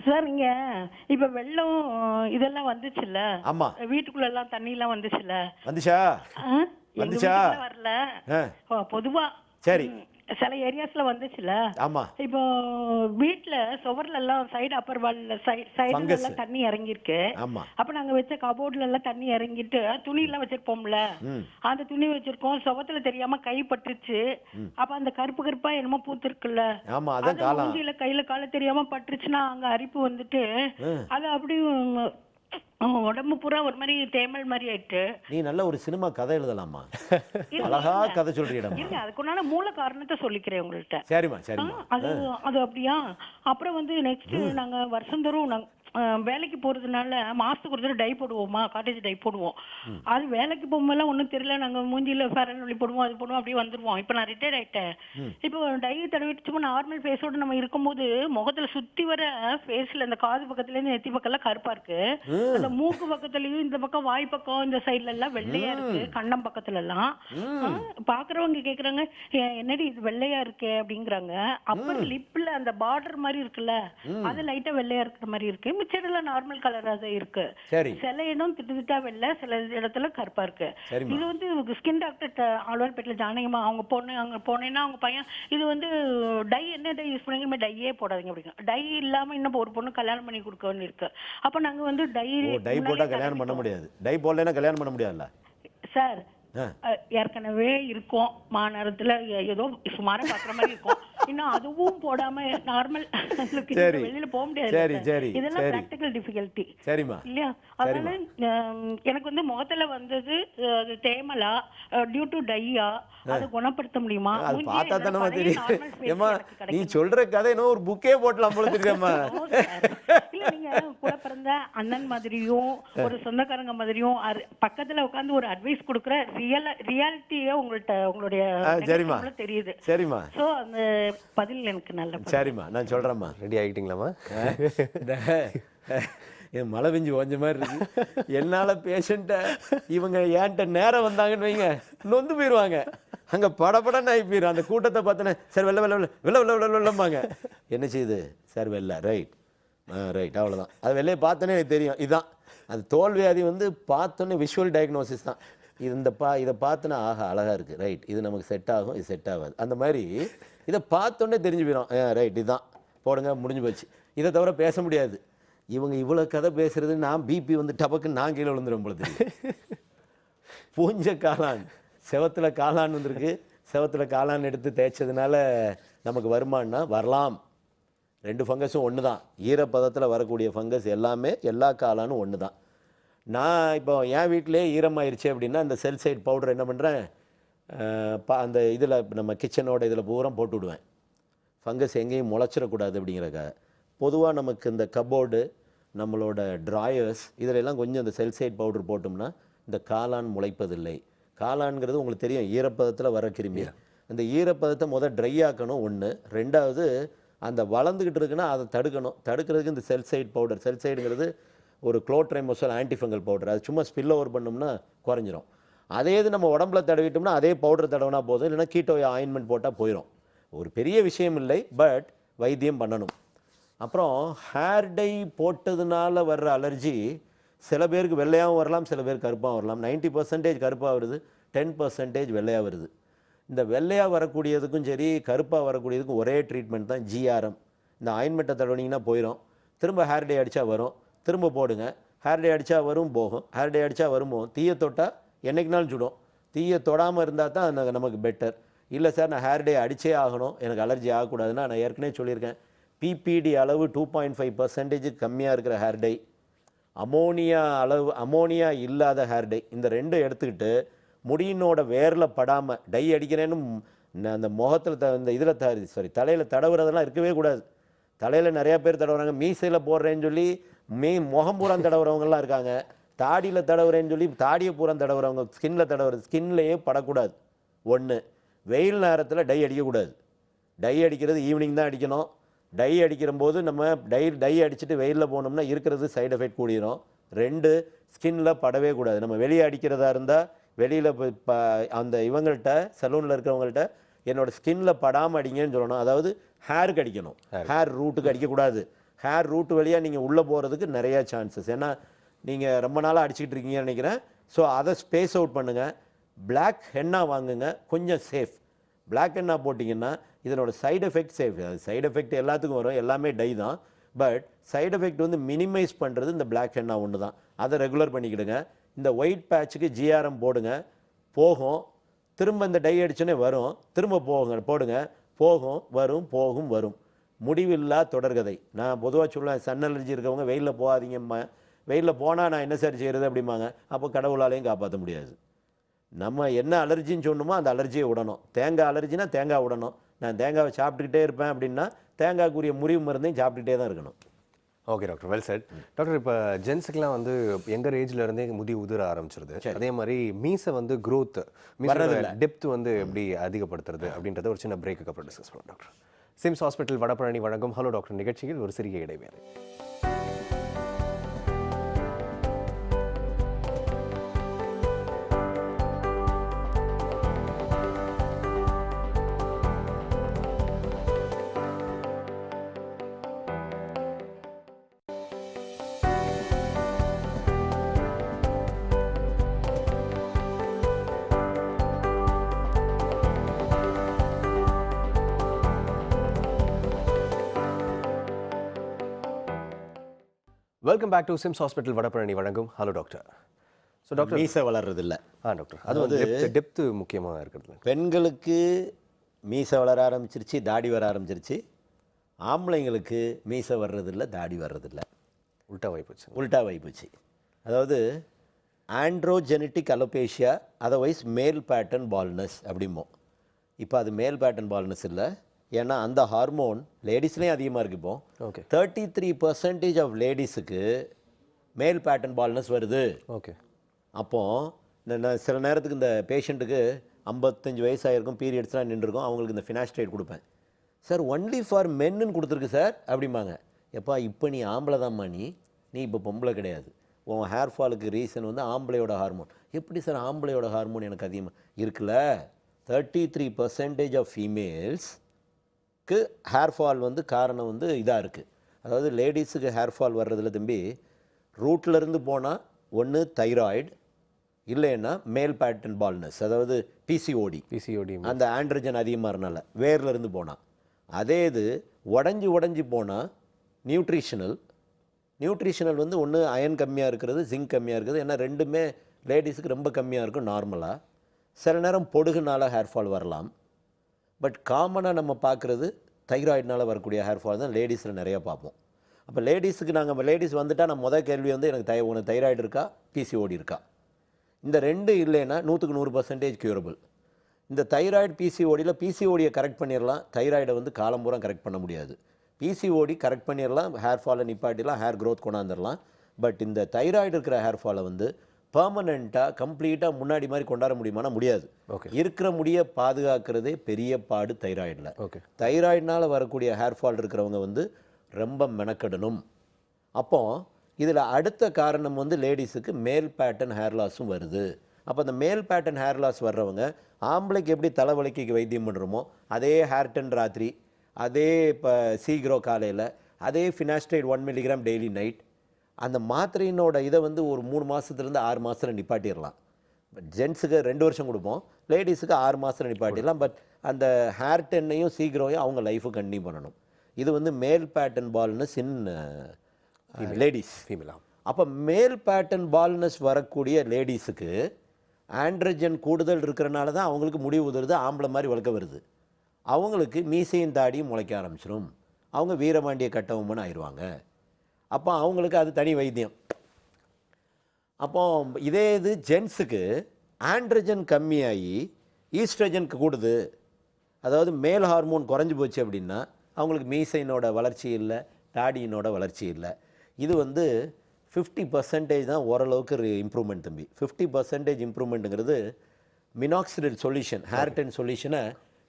சார், இங்க இப்ப வெள்ளம் இதெல்லாம் வந்துச்சுல்ல? ஆமா. வீட்டுக்குள்ள எல்லாம் தண்ணி எல்லாம் வந்துச்சுல்ல? வந்துச்சா? வரல, பொதுவா. சரி. சில ஏரியாஸ்ல வந்துச்சுல. ஆமா. இப்போ வீட்ல சுவர்ல எல்லாம் சைடு அப்பர் வால்ல சைடுல எல்லாம் தண்ணி இறங்கி இருக்கு. அப்ப நாங்க வச்ச கபோர்ட்ல எல்லாம் தண்ணி இறங்கிட்டு துணி எல்லாம் வச்சிருப்போம்ல, அந்த துணி வச்சிருக்கோம், சுவத்துல தெரியாம கை பட்டுருச்சு. அப்ப அந்த கருப்பு கருப்பா என்னமோ பூத்து இருக்குல்ல, மூஞ்சில கையில கால தெரியாம பட்டுருச்சுன்னா அங்க அரிப்பு வந்துட்டு அது அப்படியும் உடம்பு பூரா ஒரு மாதிரி தேமல் மாதிரி ஆயிட்டு. நீ நல்ல ஒரு சினிமா கதை எழுதலாமா? அழகா கதை சொல்றீங்க. அதுக்குண்டான மூல காரணத்தை சொல்லிக்கிறேன் உங்கள்கிட்ட. சரிம்மா, சரிம்மா. அது அப்படியா? அப்புறம் வந்து நெக்ஸ்ட் நாங்க வருஷந்தோறும் வேலைக்கு போறதுனால மாசத்துக்கு ஒரு தடவை டை போடுவோமா, காட்டேஜ் டை போடுவோம். அது வேலைக்கு போகும்போதெல்லாம் ஒன்றும் தெரியல, நாங்க மூஞ்சில ஃபேரன் ஒளி போடுவோம், அது போடுவோம், அப்படியே வந்துருவோம். இப்போ நான் ரிட்டையர் ஆயிட்டேன். இப்போ டை தடவிட்டு சும்மா நார்மல் ஃபேஸோட நம்ம இருக்கும்போது முகத்துல சுத்தி வர ஃபேஸ்ல இந்த காது பக்கத்துல இருந்து நெத்தி பக்கம் எல்லாம் கருப்பா இருக்கு, அந்த மூக்கு பக்கத்துலயும் இந்த பக்கம் வாய் பக்கம் இந்த சைட்ல எல்லாம் வெள்ளையா இருக்கு, கண்ணம் பக்கத்துல எல்லாம். பாக்குறவங்க கேக்குறாங்க, என்னடி இது வெள்ளையா இருக்கு அப்படிங்கிறாங்க. அப்புறம் லிப்ல அந்த பார்டர் மாதிரி இருக்குல்ல, அது லைட்டா வெள்ளையா இருக்கிற மாதிரி இருக்கு. மிச்சம் நார்மல் கலரா தான் இருக்கு. சில இடம் திட்டா வெள்ளை, சில இடத்துல கருப்பா இருக்கு. இது வந்து ஸ்கின் டாக்டர் ஆழ்வார்பேட்டில் ஜானகிமா அவங்க பொண்ணு, அங்க போனேன்னா அவங்க பையன் இது வந்து டை என்ன டை யூஸ் பண்ணீங்க, டையே போடாதீங்க அப்படிங்க. டை இல்லாம இன்னும் ஒரு பொண்ணு கல்யாணம் பண்ணி கொடுக்கணும்னு இருக்கு. அப்ப நாங்க வந்து டை போட்டா கல்யாணம் பண்ண முடியாது, டை போடலைன்னா கல்யாணம் பண்ண முடியாதுல்ல சார். ஏற்கனவே இருக்கும் மாநகரத்துல, ஏதோ சுமாரா பாக்குற மாதிரி இருக்கும். இன்னும் அதுவும் போடாம நார்மல் வெளியில போக முடியாது. இதெல்லாம் பிராக்டிகல் டிஃபிகல்ட்டி இல்லையா? அதனால எனக்கு வந்து முகத்துல வந்தது தேமலா டியூ டு டையா, அதை குணப்படுத்த முடியுமா? பார்த்தா தானே தெரியும். நீ சொல்ற கதை என்ன ஒரு புக்கே போடலாம் போல தெரியுமா? இல்ல, நீங்க கூட பிறந்த அண்ணன் மாதிரியும் ஒரு சொந்தக்காரங்க மாதிரியும் பக்கத்துல உட்கார்ந்து ஒரு அட்வைஸ் கொடுக்குற ரியாலிட்டியே உங்களுடைய தெரியுது. சரிம்மா. சோ அந்த பதில் எனக்கு நல்ல. சரிம்மா, நான் சொல்றேம்மா. ரெடி ஆகிட்டீங்களாம்மா? என் மழை பெஞ்சு ஓஞ்ச மாதிரி இருக்கு. என்னால பேஷண்ட்டை இவங்க ஏன்ட்ட நேரம் வந்தாங்கன்னு வைங்க, நொந்து போயிடுவாங்க. அங்கே படப்படன்னு ஆகி போயிடும். அந்த கூட்டத்தை பார்த்தோன்னே சார் வெள்ள வெள்ள வெள்ள வெள்ள வெள்ள வெள்ள வெள்ளம்பாங்க. என்ன செய்யுது சார்? வெள்ளை. ரைட் ரைட், அவ்வளோதான். அது வெள்ளையை பார்த்தோன்னே எனக்கு தெரியும். இதுதான் அது தோல்வியாதி வந்து பார்த்தோன்னே விஷுவல் டயக்னோசிஸ் தான். இதை பார்த்தோன்னா ஆஹா அழகாக இருக்குது, ரைட், இது நமக்கு செட் ஆகும், இது செட் ஆகாது. அந்த மாதிரி இதை பார்த்தோன்னே தெரிஞ்சு போயிடும். ரைட், இதுதான் போடுங்க, முடிஞ்சு போச்சு. இதை தவிர பேச முடியாது. இவங்க இவ்வளோ கதை பேசுறது, நான் பிபி வந்து டபக்குன்னு நான் கீழே விழுந்துடும் போல தெரியும். பூஞ்ச காளான், செவத்துல காளான் வந்திருக்கு, செவத்துல காளான் எடுத்து தேய்ச்சதுனால நமக்கு வருமானா வரலாம். 2 ஃபங்கஸும் ஒன்று தான். ஈரப்பதத்தில் வரக்கூடிய ஃபங்கஸ் எல்லாமே எல்லா காளானும் ஒன்று தான். நான் இப்போ என் வீட்டிலே ஈரமாயிருச்சு அப்படின்னா அந்த செல்சைட் பவுடர் என்ன பண்ணுறேன், அந்த இதில் நம்ம கிச்சனோட இதில் பூரா போட்டு விடுவேன். ஃபங்கஸ் எங்கேயும் முளைச்சிடக்கூடாது அப்படிங்கிறக்காக. பொதுவாக நமக்கு இந்த கபோர்டு, நம்மளோட ட்ராயர்ஸ் இதிலெல்லாம் கொஞ்சம் இந்த செல்சைட் பவுடர் போட்டோம்னா இந்த காளான் முளைப்பதில்லை. காளான்ங்கிறது உங்களுக்கு தெரியும், ஈரப்பதத்தில் வர கிருமி. அந்த ஈரப்பதத்தை ட்ரை ஆக்கணும் ஒன்று. 2வது அந்த வளர்ந்துக்கிட்டு இருக்குன்னா அதை தடுக்கணும். தடுக்கிறதுக்கு இந்த செல்சைட் பவுடர், செல்சைடுங்கிறது ஒரு குளோட்ரைமோசல் ஆன்டிஃபங்கல் பவுடர், அது சும்மா ஸ்பில் ஓவர் பண்ணோம்னா குறைஞ்சிரும். அதே இது நம்ம உடம்புல தடவிட்டோம்னா அதே பவுடர் தடவினா போதும், இல்லைன்னா கீட்டோ ஆயின்மெண்ட் போட்டால் போயிடும். ஒரு பெரிய விஷயம் இல்லை, பட் வைத்தியம் பண்ணணும். அப்புறம் ஹேர் டை போட்டதுனால வர்ற அலர்ஜி சில பேருக்கு வெள்ளையாகவும் வரலாம், சில பேருக்கு கருப்பாகவும் வரலாம். 90% கருப்பாக வருது, 10% வெள்ளையாக வருது. இந்த வெள்ளையாக வரக்கூடியதுக்கும் சரி கருப்பாக வரக்கூடியதுக்கும் ஒரே ட்ரீட்மெண்ட் தான், ஜிஆர்எம். இந்த ஆயின்மெண்ட்டை தடவினீங்கன்னா போயிடும். திரும்ப ஹேர் டே அடித்தா வரும், திரும்ப போடுங்க. ஹேர் டே அடித்தா வரும், போகும். ஹேர் டே அடித்தா வருமோ, தீயை தொட்டால் என்றைக்குனாலும் சுடும். தீயை தொடாமல் இருந்தால் தான் நமக்கு பெட்டர். இல்லை சார் நான் ஹேர் டே அடித்தே ஆகணும், எனக்கு அலர்ஜி ஆகக்கூடாதுன்னா, நான் ஏற்கனவே சொல்லியிருக்கேன், பிபிடி அளவு 2.5% கம்மியாக இருக்கிற ஹேர் டை, அமோனியா இல்லாத ஹேர் டை, இந்த 2 எடுத்துக்கிட்டு முடியினோட வேரில் படாமல் டை அடிக்கிறேன்னு அந்த முகத்தில் இந்த இதில் தலையில் தடவுறதெல்லாம் இருக்கவே கூடாது. தலையில் நிறையா பேர் தடவுறாங்க, மீசையில் போடுறேன்னு சொல்லி முகம் பூரா தடவுறவங்கலாம் இருக்காங்க. தாடியில் தடவுறேன்னு சொல்லி தாடியை பூரா தடவுறவங்க, ஸ்கின்லேயே படக்கூடாது. 1, வெயில் நேரத்தில் டை அடிக்கக்கூடாது. டை அடிக்கிறது ஈவினிங் தான் அடிக்கணும். டை அடிக்கிற போது நம்ம டை அடிச்சுட்டு வெயிலில் போனோம்னா இருக்கிறது சைடு எஃபெக்ட் கூடிரும். 2, ஸ்கின்னில் படவே கூடாது. நம்ம வெளியே அடிக்கிறதா இருந்தால் வெளியில் அந்த இவங்கள்ட்ட சலூனில் இருக்கிறவங்கள்ட்ட என்னோட ஸ்கின்னில் படாமல் அடிங்கன்னு சொல்லணும். அதாவது ஹேருக்கு அடிக்கணும், ஹேர் ரூட்டுக்கு அடிக்கக்கூடாது. ஹேர் ரூட்டு வழியாக நீங்கள் உள்ளே போகிறதுக்கு நிறையா சான்சஸ். ஏன்னா நீங்கள் ரொம்ப நாளாக அடிச்சுக்கிட்டு இருக்கீங்கன்னு நினைக்கிறேன். ஸோ அதை ஸ்பேஸ் அவுட் பண்ணுங்கள். பிளாக் ஹென்னா வாங்குங்க, கொஞ்சம் சேஃப். பிளாக் ஹென்னா போட்டிங்கன்னா இதனோட side effect safe. Side effect எல்லாத்துக்கும் வரும், எல்லாமே டை தான். பட் சைடு எஃபெக்ட் மினிமைஸ் பண்ணுறது இந்த பிளாக் ஹென்னா ஒன்று தான். அதை ரெகுலர் பண்ணிக்கிடுங்க. இந்த ஒயிட் பேட்சுக்கு ஜிஆர்எம் போடுங்க, போகும். திரும்ப இந்த டை அடிச்சோன்னே வரும், திரும்ப போடுங்க, போகும் வரும், போகும் வரும். முடிவில்லா தொடர்கதை. நான் பொதுவாக சொல்லுவேன், சன் அலர்ஜி இருக்கவங்க வெயிலில் போகாதீங்கம்மா. வெயிலில் போனால் நான் என்ன சார் செய்கிறது அப்படிம்பாங்க. அப்போ கடவுளாலையும் காப்பாற்ற முடியாது. நம்ம என்ன அலர்ஜின்னு சொன்னோமோ அந்த அலர்ஜியை விடணும். தேங்காய் அலர்ஜினா தேங்காய் விடணும். நான் தேங்காவை சாப்பிட்டுக்கிட்டே இருப்பேன் அப்படின்னா தேங்காய்க்குரிய முறிவு மருந்தையும் சாப்பிட்டுக்கிட்டே தான் இருக்கணும். Okay doctor, well set. Doctor, இப்போ ஜென்ஸுக்குலாம் யங்கர் ஏஜ்ல இருந்தே முடி உதிர ஆரம்பிச்சிருது. அதே மாதிரி மீசை க்ரோத், டெப்த் எப்படி அதிகப்படுத்துறது அப்படின்றத ஒரு சின்ன பிரேக்கு அப்புறம் டிஸ்கஸ் பண்ணுவோம் டாக்டர். சிம்ஸ் ஹாஸ்பிட்டல் வடபழனி வழங்கும் ஹலோ டாக்டர் நிகழ்ச்சியில் ஒரு சிறிய இடைவேளை. Welcome back to SIMS hospital Vadapalani வழங்கும் ஹலோ டாக்டர். ஸோ டாக்டர், மீசை வளர்றதில்ல. டாக்டர், அது டெப்த்து முக்கியமாக இருக்கிறது. பெண்களுக்கு மீசை வளர ஆரம்பிச்சிருச்சு, தாடி வர ஆரம்பிச்சிருச்சு. ஆம்பளைங்களுக்கு மீசை வர்றதில்ல, தாடி வர்றதில்ல. உல்ட்டாவாகி போச்சு. அதாவது androgenetic alopecia, otherwise male pattern baldness அப்படிம்போம். இப்போ அது மேல் பேட்டர்ன் பால்னஸ் இல்லை, ஏன்னா அந்த ஹார்மோன் லேடிஸ்லேயும் அதிகமாக இருக்குது. இப்போ 33% ஆஃப் லேடிஸுக்கு மேல் பேட்டர்ன் பால்னஸ் வருது. ஓகே. அப்போது நான் சில நேரத்துக்கு இந்த பேஷண்ட்டுக்கு 55 வயசாகிருக்கும், பீரியட்ஸ்லாம் நின்றுருக்கும், அவங்களுக்கு இந்த ஃபினாஸ்ட்ரேட் கொடுப்பேன். சார் ஒன்லி ஃபார் மென்னு கொடுத்துருக்கு சார் அப்படிம்பாங்க. எப்பா இப்போ நீ ஆம்பளை தான்மா, நீ இப்போ பொம்பளை கிடையாது. உன் ஹேர் ஃபாலுக்கு ரீசன் ஆம்பளையோட ஹார்மோன். எப்படி சார் ஆம்பளையோட ஹார்மோன் எனக்கு அதிகமாக இருக்குல்ல? 33% ஆஃப் ஃபீமேல்ஸ்க்கு ஹேர் ஃபால் காரணம் இதாக இருக்குது. அதாவது லேடிஸுக்கு ஹேர் ஃபால் வர்றதில்ல தம்பி, ரூட்லேருந்து போனால் ஒன்று தைராய்டு, இல்லைன்னா மேல் பேட்டர்ன் பால்னஸ், அதாவது பிசிஓடி, அந்த ஆண்ட்ரஜன் அதிகமாக இருந்தால வேர்லேருந்து போனால். அதே இது உடஞ்சி போனால் நியூட்ரிஷனல் ஒன்று அயன் கம்மியாக இருக்கிறது, ஜிங்க் கம்மியாக இருக்கிறது. ஏன்னா ரெண்டுமே லேடிஸுக்கு ரொம்ப கம்மியாக இருக்கும் நார்மலாக. சில நேரம் பொடுகுனால ஹேர் ஃபால் வரலாம். பட் காமனாக நம்ம பார்க்குறது தைராய்டுனால வரக்கூடிய ஹேர் ஃபால் தான் லேடிஸில் நிறையா பார்ப்போம். அப்போ லேடிஸுக்கு நாங்கள் லேடிஸ் வந்துட்டால் நான் முதல் கேள்வி வந்து எனக்கு உனக்கு தைராய்டு இருக்கா, பிசிஓடி இருக்கா? இந்த 2 இல்லைன்னா 100% க்யூரபிள். இந்த தைராய்டு பிசிஓடியில் பிசிஓடியை கரெக்ட் பண்ணிடலாம், தைராய்டை வந்து காலம்பூரா கரெக்ட் பண்ண முடியாது. பிசிஓடி கரெக்ட் பண்ணிடலாம், ஹேர் ஃபாலை நிப்பாட்டிடலாம், ஹேர் க்ரோத் கொண்டாந்துடலாம். பட் இந்த தைராய்டு இருக்கிற ஹேர் ஃபாலை வந்து பெர்மனண்ட்டாக கம்ப்ளீட்டாக முன்னாடி மாதிரி கொண்டாட முடியுமானா முடியாது. இருக்கிற முடியை பாதுகாக்கிறதே பெரிய பாடு தைராய்டில். தைராய்டுனால் வரக்கூடிய ஹேர் ஃபால் இருக்கிறவங்க வந்து ரொம்ப மெனக்கெடணும். அப்போ இதில் அடுத்த காரணம் வந்து லேடிஸுக்கு மேல் பேட்டர்ன் ஹேர் லாஸும் வருது. அப்போ அந்த மேல் பேட்டர்ன் ஹேர் லாஸ் வர்றவங்க ஆம்பளைக்கு எப்படி தலைவலிக்கு வைத்தியம் பண்ணுறோமோ அதே ஹேர்டன் ராத்திரி, அதே இப்போ சீக்ரோ காலையில், அதே ஃபினாஸ்டைட் 1 mg டெய்லி நைட், அந்த மாத்திரையினோட இதை வந்து ஒரு 3 மாதத்துலேருந்து 6 மாதத்தில் நிப்பாட்டிடலாம். பட் ஜென்ஸுக்கு 2 வருஷம் கொடுப்போம், லேடிஸுக்கு 6 மாதத்தில் நிப்பாட்டிடலாம். பட் அந்த ஹேர் டென்னையும் சீக்ரோவையும் அவங்க லைஃபுக்கு கண்டினியூ பண்ணணும். இது வந்து மேல் பேட்டர்ன் பால்னஸ் இன் லேடிஸ், ஃபீமேல். அப்போ மேல் பேட்டர்ன் பால்னஸ் வரக்கூடிய லேடிஸுக்கு ஆண்ட்ரஜன் கூடுதல் இருக்கிறனால தான் அவங்களுக்கு முடி உதிருது, ஆம்பளை மாதிரி வளர்க்க வருது. அவங்களுக்கு மீசையும் தாடியும் முளைக்க ஆரம்பிச்சிடும், அவங்க வீரபாண்டிய கட்டவுமன் ஆயிடுவாங்க. அப்போ அவங்களுக்கு அது தனி வைத்தியம். அப்போ இதே இது ஜென்ஸுக்கு ஆண்ட்ரஜன் கம்மியாகி ஈஸ்ட்ரஜன் கூடுது, அதாவது மேல் ஹார்மோன் குறைஞ்சி போச்சு அப்படின்னா அவங்களுக்கு மீசையினோட வளர்ச்சி இல்லை, தாடியினோட வளர்ச்சி இல்லை. இது வந்து 50% தான் ஓரளவுக்கு இம்ப்ரூவ்மெண்ட் தம்பி. 50% இம்ப்ரூவ்மெண்ட்டுங்கிறது மினாக்சிடில் சொல்யூஷன், ஹேர் டென் சொல்யூஷனை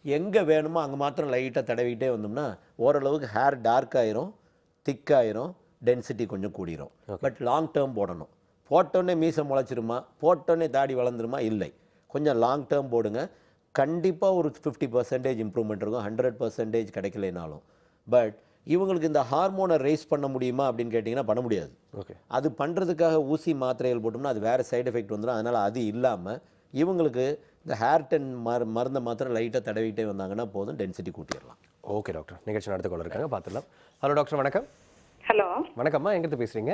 எங்கே வேணுமோ அங்கே மாத்திரம் லைட்டாக தடவிக்கிட்டே வந்தோம்னா ஓரளவுக்கு ஹேர் டார்க் ஆயிரும், திக்காயிரும், டென்சிட்டி கொஞ்சம் கூடிரும். பட் லாங் டேர்ம் போடணும். போட்டோன்னே மீசை முளைச்சிருமா, போட்டோன்னே தாடி வளர்ந்துருமா? இல்லை, கொஞ்சம் லாங் டேர்ம் போடுங்க. கண்டிப்பாக ஒரு 50% இம்ப்ரூவ்மெண்ட் இருக்கும், 100% கிடைக்கலைனாலும். பட் இவங்களுக்கு இந்த ஹார்மோனை ரைஸ் பண்ண முடியுமா அப்படின்னு கேட்டிங்கன்னா பண்ண முடியாது. அது பண்ணுறதுக்காக ஊசி மாத்திரைகள் போட்டோம்னா அது வேறு சைடு எஃபெக்ட் வந்துடும். அதனால் அது இல்லாமல் இவங்களுக்கு இந்த ஹேர் டென் மருந்தை மாத்திரம் லைட்டாக தடவிட்டே வந்தாங்கன்னா போதும், டென்சிட்டி கூட்டிடலாம். ஓகே டாக்டர், நிகழ்ச்சி நடத்த கொள்ள இருக்காங்க, பார்த்துடலாம். ஹலோ டாக்டர், வணக்கம். ஹலோ வணக்கம்மா, எங்கிட்ட பேசுகிறீங்க?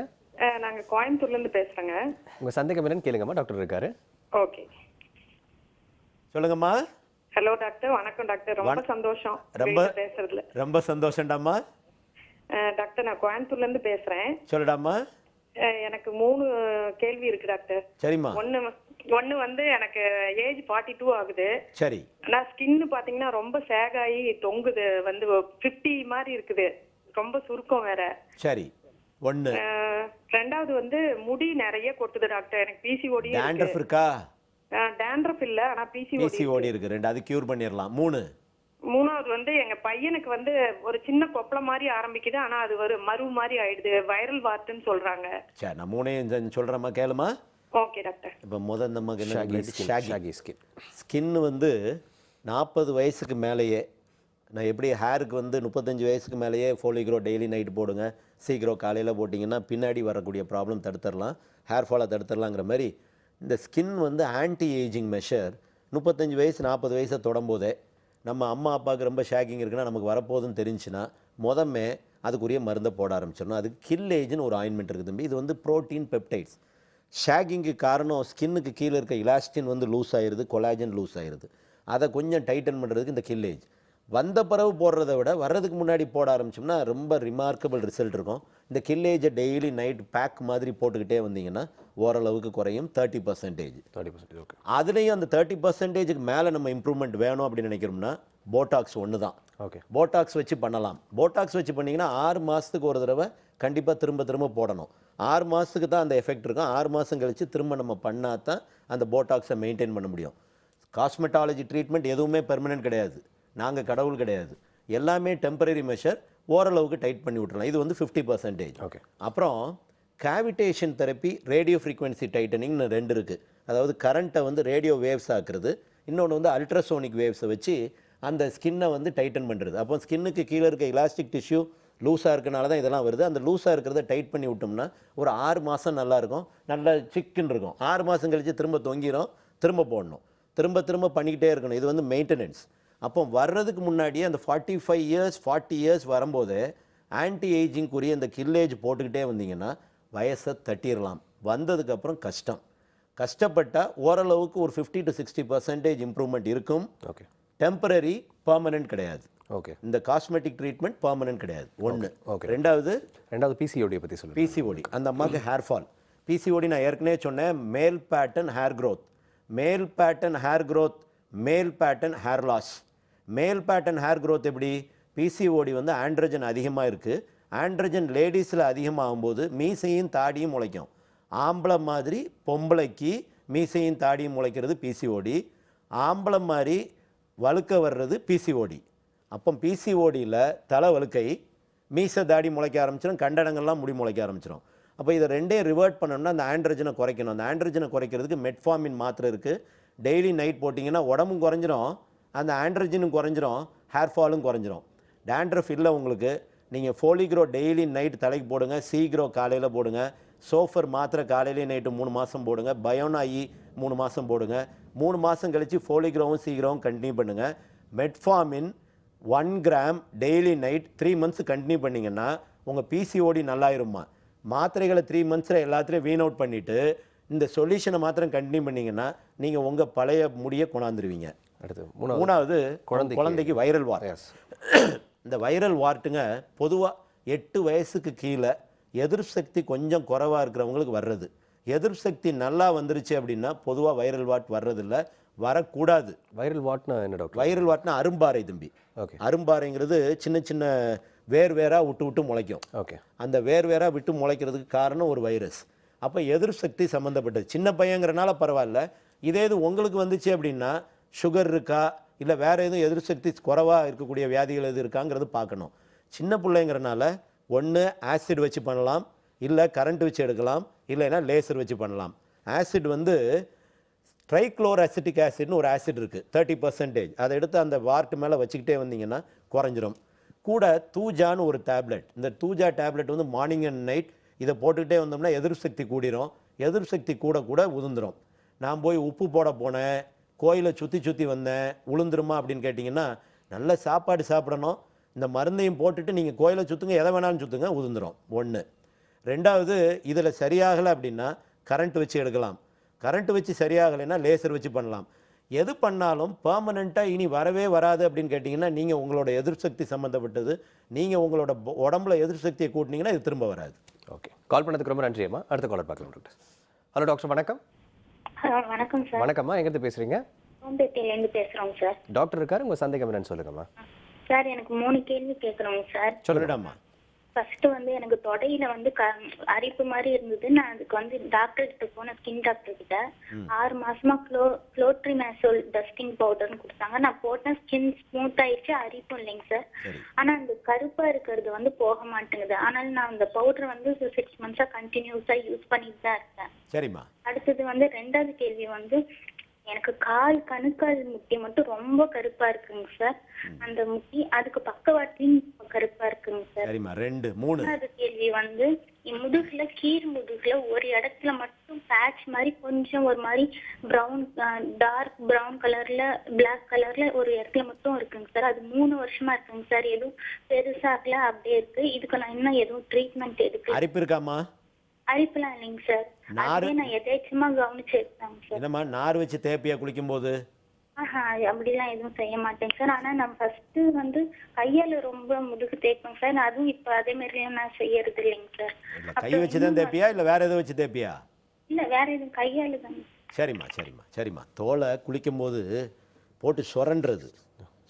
நாங்கள் கோயம்புத்தூர்லேருந்து பேசுகிறேங்க. உங்கள் சந்தேகம் என்னன்னு கேளுங்கம்மா, டாக்டர் இருக்காரு. ஓகே, சொல்லுங்கம்மா. Hello doctor. வணக்கம் டாக்டர், ரொம்ப சந்தோஷம் பேசுறதுல. ரொம்ப சந்தோஷம்டாம்மா. டாக்டர், நான் கோயம்புத்தூர்லேருந்து பேசுகிறேன். சொல்லுடாம்மா. எனக்கு 3 கேள்வி இருக்கு டாக்டர். சரிம்மா. ஒன்னு வந்து எனக்கு ஏஜ் 42 ஆகுது. சரி. ஆனா ஸ்கின் பாத்தீங்கன்னா ரொம்ப சேகாயி தொங்குது, வந்து 50 மாதிரி இருக்குது, ரொம்ப சுருக்கம் வேற. சரி. ஒன்னு. ரெண்டாவது வந்து முடி நிறைய கொட்டுது டாக்டர். எனக்கு பிசிஓடி டேண்ட்ரஃப் இருக்கா? டேண்ட்ரஃப் இல்ல, ஆனா பிசிஓடி இருக்கு. 2 அது கியூர் பண்ணிரலாம். மூணாவது வந்து எங்க பையனுக்கு வந்து ஒரு சின்ன கொப்பளம் மாதிரி ஆரம்பிக்குது, ஆனா அது ஒரு மரு மாதிரி ஆயிடுது, வைரல் வார்ட்னு சொல்றாங்க. சரி, நான் 3 சொல்றேம்மா, கேளுமா. Okay doctor. இப்போ முதல் நமக்கு ஷாகி ஸ்கின் வந்து 40 வயசுக்கு மேலேயே, நான் எப்படி ஹேருக்கு வந்து 35 வயசுக்கு மேலேயே ஃபோலிக்ரோ டெய்லி நைட் போடுங்க, சீக்ரோ காலையில் போட்டிங்கன்னா பின்னாடி வரக்கூடிய ப்ராப்ளம் தடுத்துடலாம், ஹேர் ஃபாலை தடுத்துடலாங்கிற மாதிரி இந்த ஸ்கின் வந்து ஆன்டி ஏஜிங் மெஷர் 35 வயசு 40 வயசை தொடம்போதே நம்ம அம்மா அப்பாவுக்கு ரொம்ப ஷேக்கிங் இருக்குன்னா நமக்கு வரப்போகுதுன்னு தெரிஞ்சுன்னா முதமே அதுக்குரிய மருந்தை போட ஆரம்பிச்சிடணும். அதுக்கு கில் ஏஜ்னு ஒரு ஆயின்மெண்ட் இருக்குது தம்பி. இது வந்து ப்ரோட்டீன் பெப்டைட்ஸ். ஷேக்கிங்க்கு காரணம் ஸ்கின்னுக்கு கீழே இருக்க இலாஸ்டின் வந்து லூஸ் ஆயிடுது, கொலாஜன் லூஸ் ஆயிடுது. அதை கொஞ்சம் டைட்டன் பண்ணுறதுக்கு இந்த கில் ஏஜ் வந்த பிறகு போடுறத விட வர்றதுக்கு முன்னாடி போட ஆரம்பிச்சோம்னா ரொம்ப ரிமார்க்கபிள் ரிசல்ட் இருக்கும். இந்த கில் ஏஜை டெய்லி நைட் பேக் மாதிரி போட்டுக்கிட்டே வந்தீங்கன்னா ஓரளவுக்கு குறையும். 30%. ஓகே. அதுலேயும் அந்த 30%க்கு மேலே நம்ம இம்ப்ரூவ்மெண்ட் வேணும் அப்படின்னு நினைக்கிறோம்னா போட்டாக்ஸ் ஒன்று தான். ஓகே. போட்டாக்ஸ் வச்சு பண்ணலாம். போட்டாக்ஸ் வச்சு பண்ணிங்கன்னா 6 மாதத்துக்கு ஒரு தடவை கண்டிப்பாக திரும்ப போடணும். 6 மாதத்துக்கு தான் அந்த எஃபெக்ட் இருக்கும். 6 மாதம் கழித்து திரும்ப நம்ம பண்ணால் தான் அந்த போட்டாக்ஸை மெயின்டைன் பண்ண முடியும். காஸ்மெட்டாலஜி ட்ரீட்மெண்ட் எதுவுமே பெர்மனெண்ட் கிடையாது, நாங்கள் கடவுள் கிடையாது, எல்லாமே டெம்பரரி மெஷர், ஓரளவுக்கு டைட் பண்ணி விட்டுறலாம். இது வந்து 50%. ஓகே. அப்புறம் கேவிட்டேஷன் தெரப்பி, ரேடியோ ஃப்ரீக்வன்சி டைட்டனிங்னு 2 இருக்குது. அதாவது கரண்ட்டை வந்து ரேடியோ வேவ்ஸ் ஆக்குறது, இன்னொன்று வந்து அல்ட்ராசோனிக் வேவ்ஸை வச்சு அந்த ஸ்கின்னை வந்து டைட்டன் பண்ணுறது. அப்போ ஸ்கின்னுக்கு கீழே இருக்க எலாஸ்டிக் டிஷ்யூ லூஸாக இருக்கனால தான் இதெல்லாம் வருது. அந்த லூஸாக இருக்கிறத டைட் பண்ணி விட்டோம்னா ஒரு 6 மாதம் நல்லாயிருக்கும், நல்லா சிக்குன்னு இருக்கும். 6 மாதம் கழித்து திரும்ப தொங்கிடும், திரும்ப போடணும், திரும்ப பண்ணிக்கிட்டே இருக்கணும். இது வந்து மெயின்டெனன்ஸ். அப்போ வர்றதுக்கு முன்னாடியே அந்த 45 இயர்ஸ் 40 இயர்ஸ் வரும்போது ஆன்டி ஏஜிங்குரிய இந்த கில்லேஜ் போட்டுக்கிட்டே வந்தீங்கன்னா வயசை தட்டிடலாம். வந்ததுக்கப்புறம் கஷ்டம். கஷ்டப்பட்டால் ஓரளவுக்கு ஒரு 50 to 60% இம்ப்ரூவ்மெண்ட் இருக்கும். ஓகே. டெம்பரரி, பெர்மனன்ட் கிடையாது. ஓகே. இந்த காஸ்மெட்டிக் ட்ரீட்மெண்ட் பெர்மனன்ட் கிடையாது. ஒன்று. ஓகே. ரெண்டாவது பிசிஓடியை பற்றி சொல்லுங்கள். பிசிஓடி, அந்த அம்மாவுக்கு ஹேர் ஃபால். பிசிஓடி நான் ஏற்கனவே சொன்னேன், male pattern hair growth, male pattern hair growth, male pattern hair loss. Male pattern hair growth எப்படி? பிசிஓடி வந்து ஆண்ட்ரஜன் அதிகமாக இருக்குது. ஆண்ட்ரஜன் லேடிஸில் அதிகமாகும்போது மீசையும் தாடியும் முளைக்கும். ஆம்பளை மாதிரி பொம்பளைக்கு மீசையும் தாடியும் முளைக்கிறது பிசிஓடி. ஆம்பளை மாதிரி வழுக்க வர்றது பிசிஓடி. அப்போ பிசிஓடியில் தலை வழுக்கை, மீசை தாடி முளைக்க ஆரம்பிச்சிடும், கண்டனங்கள்லாம் முடி முளைக்க ஆரம்பிச்சிடும். அப்போ இதை ரெண்டையும் ரிவர்ட் பண்ணணும்னா அந்த ஆண்ட்ரஜனை குறைக்கணும். அந்த ஆண்ட்ரஜனை குறைக்கிறதுக்கு மெட்ஃபார்மின் மாத்திரை இருக்குது. டெய்லி நைட் போட்டிங்கன்னா உடம்பும் குறைஞ்சிரும், அந்த ஆண்ட்ரஜனும் குறைஞ்சிரும், ஹேர் ஃபாலும் குறைஞ்சிரும். டேண்ட்ரஃப் இல்லை உங்களுக்கு, நீங்கள் ஃபோலிக்ரோ டெய்லி நைட் தலைக்கு போடுங்க, சீக்ரோ காலையில் போடுங்க, சோஃபர் மாத்திரை காலையிலே நைட்டு 3 மாதம் போடுங்க, பயோனாயி 3 மாதம் போடுங்க. 3 மாதம் கழித்து ஃபோலிக்ரோவும் சீக்ரோவும் கண்டினியூ பண்ணுங்கள். Metformin 1 gram daily night 3 months continue பண்ணிங்கன்னா உங்கள் பிசிஓடி நல்லாயிருமா. மாத்திரைகளை 3 மந்த்ஸில் எல்லாத்துலேயும் வீன் அவுட் பண்ணிவிட்டு இந்த சொல்யூஷனை மாத்திரம் கண்டினியூ பண்ணிங்கன்னா நீங்கள் உங்கள் பழைய முடியை கொண்டாந்துருவீங்க. அடுத்து மூணாவது குழந்தைக்கு வைரல் வார். இந்த வைரல் வார்ட்டுங்க பொதுவாக 8 வயசுக்கு கீழே எதிர்ப்பு சக்தி கொஞ்சம் குறைவாக இருக்கிறவங்களுக்கு வர்றது. எதிர்ப்பு சக்தி நல்லா வந்துருச்சு அப்படின்னா பொதுவாக வைரல் வாட் வர்றதில்லை, வரக்கூடாது. வைரல் வாட்னா என்ன டாக்டர்? வைரல் வாட்னா அரும்பாறை தம்பி. ஓகே. அரும்பாறைங்கிறது சின்ன சின்ன வேர் வேராக விட்டு முளைக்கும். ஓகே. அந்த வேர் வேராக விட்டு முளைக்கிறதுக்கு காரணம் ஒரு வைரஸ். அப்போ எதிர்ப்பு சக்தி சம்மந்தப்பட்டது. சின்ன பையங்கிறனால பரவாயில்ல. இதே இது உங்களுக்கு வந்துச்சு அப்படின்னா சுகர் இருக்கா இல்லை வேறு எதுவும் எதிர்ப்பு சக்தி குறைவாக இருக்கக்கூடிய வியாதிகள் எது இருக்காங்கிறது பார்க்கணும். சின்ன பிள்ளைங்கிறனால ஒன்று ஆசிட் வச்சு பண்ணலாம், இல்லை கரண்ட் வச்சு எடுக்கலாம், இல்லைன்னா லேசர் வச்சு பண்ணலாம். ஆசிட் வந்து ட்ரைக்ளோராசிட்டிக் ஆசிட்னு ஒரு ஆசிட் இருக்குது 30%. அதை எடுத்து அந்த வார்ட்டு மேலே வச்சுக்கிட்டே வந்தீங்கன்னா குறைஞ்சிரும். கூட தூஜான்னு ஒரு டேப்லெட், இந்த தூஜா டேப்லெட் வந்து மார்னிங் அண்ட் நைட் இதை போட்டுக்கிட்டே வந்தோம்னா எதிர்ப்பு சக்தி கூடிரும். எதிர்ப்பு சக்தி கூட உதிர்ந்துடும். நான் போய் உப்பு போட போனேன், கோயிலை சுற்றி வந்தேன், உளுந்துருமா அப்படின்னு கேட்டிங்கன்னா நல்ல சாப்பாடு சாப்பிடணும். இந்த மருந்தையும் போட்டுட்டு நீங்கள் கோயிலை சுற்றுங்க, எதை வேணாலும் சுற்றுங்க, உதிர்ந்துடும். ஒன்று. ரெண்டாவது, இதில் சரியாகலை அப்படின்னா கரண்ட் வச்சு எடுக்கலாம். கரண்ட் வச்சு சரியாகலைன்னா லேசர் வச்சு பண்ணலாம். எது பண்ணாலும் பெர்மனெண்ட்டாக இனி வரவே வராது அப்படின்னு கேட்டிங்கன்னா நீங்கள் உங்களோட எதிர்ப்பு சக்தி சம்மந்தப்பட்டது. நீங்கள் உங்களோட உடம்புல எதிர்ப்பு சக்தியை கூட்டினீங்கன்னா இது திரும்ப வராது. ஓகே. கால் பண்ணதுக்கு ரொம்ப நன்றி அம்மா. அடுத்த காலர் பார்க்கலாம் டாக்டர். ஹலோ டாக்டர், வணக்கம். வணக்கம் சார். வணக்கம்மா, எங்கேருந்து பேசுகிறீங்க? கோம்பேட்டையிலேருந்து பேசுகிறோம் சார். டாக்டர் இருக்காரு, உங்கள் சந்தேகம் என்னன்னு சொல்லுங்கம்மா. சார் எனக்கு 3 கேள்வி கேட்குறோங்க சார். சொல்லிடாமா. ஃபர்ஸ்ட் வந்து எனக்கு தொடையில வந்து அரிப்பு மாதிரி இருந்தது. நான் அதுக்கு வந்து டாக்டர் கிட்ட போன, ஸ்கின் டாக்டர் கிட்ட 6 மாசமா குளோட்ரிமேசோல் டஸ்டிங் பவுடர்னு கொடுத்தாங்க. நான் போட்டேன், ஸ்கின் ஸ்மூத் ஆயிடுச்சு, அரிப்பும் இல்லைங்க சார். ஆனா அந்த கருப்பா இருக்கிறது வந்து போக மாட்டேங்குது. ஆனால் நான் அந்த பவுடர் வந்து 6 மந்த்ஸா கண்டினியூஸா யூஸ் பண்ணிட்டு தான் இருக்கேன். சரிம்மா. அடுத்தது வந்து 2வது கேள்வி வந்து எனக்கு கணுக்கால் முட்டி மட்டும் ரொம்ப கருப்பா இருக்குங்க சார். அந்த முட்டி அதுக்கு பக்கவாட்டிலும் கருப்பா இருக்குங்க சார். சரிம்மா. 2, 3. 3வது கேள்வி வந்து முதுகுல முதுகுல ஒரு இடத்துல மட்டும் பேட்ச் மாதிரி கொஞ்சம் ஒரு மாதிரி பிரவுன், டார்க் பிரவுன் கலர்ல பிளாக் கலர்ல ஒரு இடத்துல மட்டும் இருக்குங்க சார். அது 3 வருஷமா இருக்குங்க சார். எதுவும் பெருசாகல, அப்படியே இருக்கு. இதுக்கு நான் இன்னும் எதுவும் ட்ரீட்மெண்ட் எடுக்கல. அரிப்பு இருக்காமா? அரிப்புலாம் இல்லைங்க சார். அதுவே நான் எதாச்சுமா கவனிச்சு எடுத்தாங்க சார். என்னம்மா, நார் வச்சு தேப்பியா குளிக்கும் போது? அப்படிலாம் எதுவும் செய்ய மாட்டேங்க சார். ஆனா நான் ஃபர்ஸ்ட் வந்து கையால ரொம்ப முதுகு தேய்ப்பேங்க சார். அதுவும் இப்ப அதே மாதிரி நான் செய்யறது இல்லைங்க சார். கை வச்சுதான் தேப்பியா இல்ல வேற எதுவும் வச்சு தேப்பியா? இல்ல வேற எதுவும், கையால தான். சரிம்மா. தோலை குளிக்கும் போது போட்டு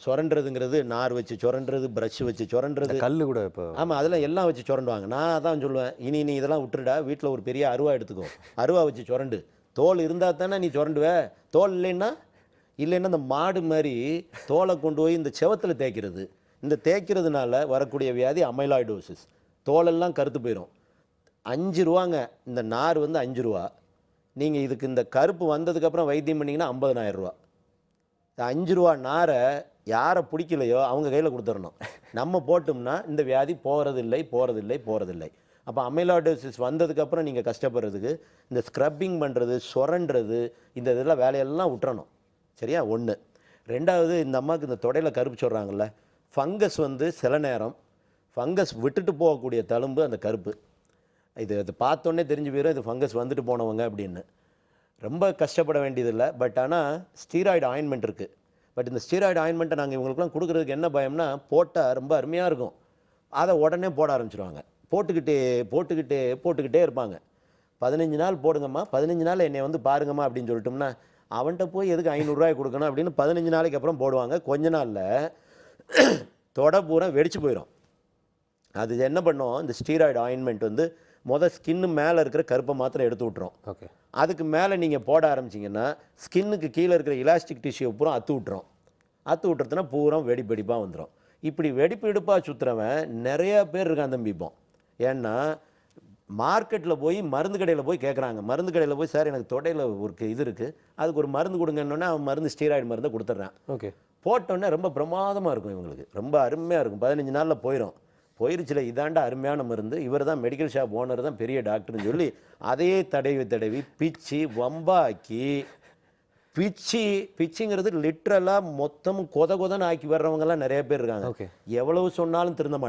சொரண்டுறதுங்கிறது நார் வச்சு சொரண்டுறது, ப்ரஷ் வச்சு சொரண்டுறது, கல்லு கூட இப்போ. ஆமாம், அதெல்லாம் எல்லாம் வச்சு சொரண்டுவாங்க. நான் அதான் சொல்லுவேன், இனி நீ இதெல்லாம் விட்டுருடா, வீட்டில் ஒரு பெரிய அருவா எடுத்துக்கோ, அருவா வச்சு சொரண்டு. தோல் இருந்தால் தானே நீ சொரண்டுவ. தோல் இல்லைன்னா இந்த மாடு மாதிரி தோலை கொண்டு போய் இந்த செவத்தில் தேய்க்கிறது. இந்த தேய்க்கிறதுனால வரக்கூடிய வியாதி அமைலாய்டோசிஸ். தோலெல்லாம் கருத்து போயிடும். 5 ரூபாங்க இந்த நார் வந்து 5 ரூபா. நீங்கள் இதுக்கு இந்த கருப்பு வந்ததுக்கப்புறம் வைத்தியம் பண்ணிங்கன்னா 50,000 ரூபா. 5 ரூபா நாரை யாரை பிடிக்கலையோ அவங்க கையில் கொடுத்துடணும். நம்ம போட்டோம்னா இந்த வியாதி போகிறதில்லை. அப்போ அமைலாய்டோசிஸ் வந்ததுக்கப்புறம் நீங்கள் கஷ்டப்படுறதுக்கு இந்த ஸ்க்ரப்பிங் பண்ணுறது, சொரண்டுறது, இந்த இதெல்லாம் வேலையெல்லாம் விட்டுறணும். சரியா? 1. 2வது, இந்த அம்மாவுக்கு இந்த தொடையில் கருப்பு சொல்கிறாங்கல்ல, ஃபங்கஸ் வந்து சில நேரம் ஃபங்கஸ் விட்டுட்டு போகக்கூடிய தழும்பு அந்த கருப்பு. இது பார்த்தோன்னே தெரிஞ்சு போயிடும் இது ஃபங்கஸ் வந்துட்டு போனவங்க அப்படின்னு. ரொம்ப கஷ்டப்பட வேண்டியதில்லை. பட் ஆனால் ஸ்டீராய்டு ஆயின்மெண்ட் இருக்குது. பட் இந்த ஸ்டீராய்டு ஆயின்மெண்ட்டை நாங்கள் இவங்களுக்குலாம் கொடுக்குறதுக்கு என்ன பயம்னா, போட்டால் ரொம்ப அருமையாக இருக்கும், அதை உடனே போட ஆரம்பிச்சிடுவாங்க. போட்டுக்கிட்டே இருப்பாங்க. 15 நாள் போடுங்கம்மா, 15 நாள் என்னை வந்து பாருங்கம்மா அப்படின்னு சொல்லிட்டோம்னா, அவன்கிட்ட போய் எதுக்கு 500 ரூபாய் கொடுக்கணும் அப்படின்னு 15 நாளைக்கு அப்புறம் போடுவாங்க. கொஞ்ச நாளில் தொடை பூரா வெடிச்சு போயிடும். அது என்ன பண்ணும், இந்த ஸ்டீராய்டு ஆயின்மெண்ட் வந்து ஸ்கின்னு மேலே இருக்கிற கருப்பை மாத்திரம் எடுத்து விட்டுரும். ஓகே. அதுக்கு மேலே நீங்கள் போட ஆரம்பிச்சிங்கன்னா ஸ்கின்னுக்கு கீழே இருக்கிற இலாஸ்டிக் டிஷ்யூ பூரா அத்து விட்டுறதுனா பூரா வெடிப்பாக வந்துடும். இப்படி வெடிப்பாக சுற்றுறவன் நிறையா பேர் இருக்கான் தம்பிப்போம். ஏன்னா மார்க்கெட்டில் போய் மருந்து கடையில் போய் கேட்குறாங்க. மருந்து கடையில் போய் சார் எனக்கு தொடையில் ஒரு இது இருக்குது, அதுக்கு ஒரு மருந்து கொடுங்கன்னொன்னே அவன் மருந்து ஸ்டீராய்டு மருந்தை கொடுத்துட்றான். ஓகே. போட்டோன்னே ரொம்ப பிரமாதமாக இருக்கும், இவங்களுக்கு ரொம்ப அருமையாக இருக்கும். 15 நாளில் போயிருச்சுல, இதாண்டா அருமையான மருந்து, இவர் தான் மெடிக்கல் ஷாப் ஓனர் தான் பெரிய டாக்டர்னு சொல்லி அதையே தடவி பிச்சு வம்பாக்கி பிச்சுங்கிறது லிட்ரலாக மொத்தமும் கொதன்னு ஆக்கி வர்றவங்கலாம் நிறைய பேர் இருக்காங்க. எவ்வளவு சொன்னாலும் திருந்த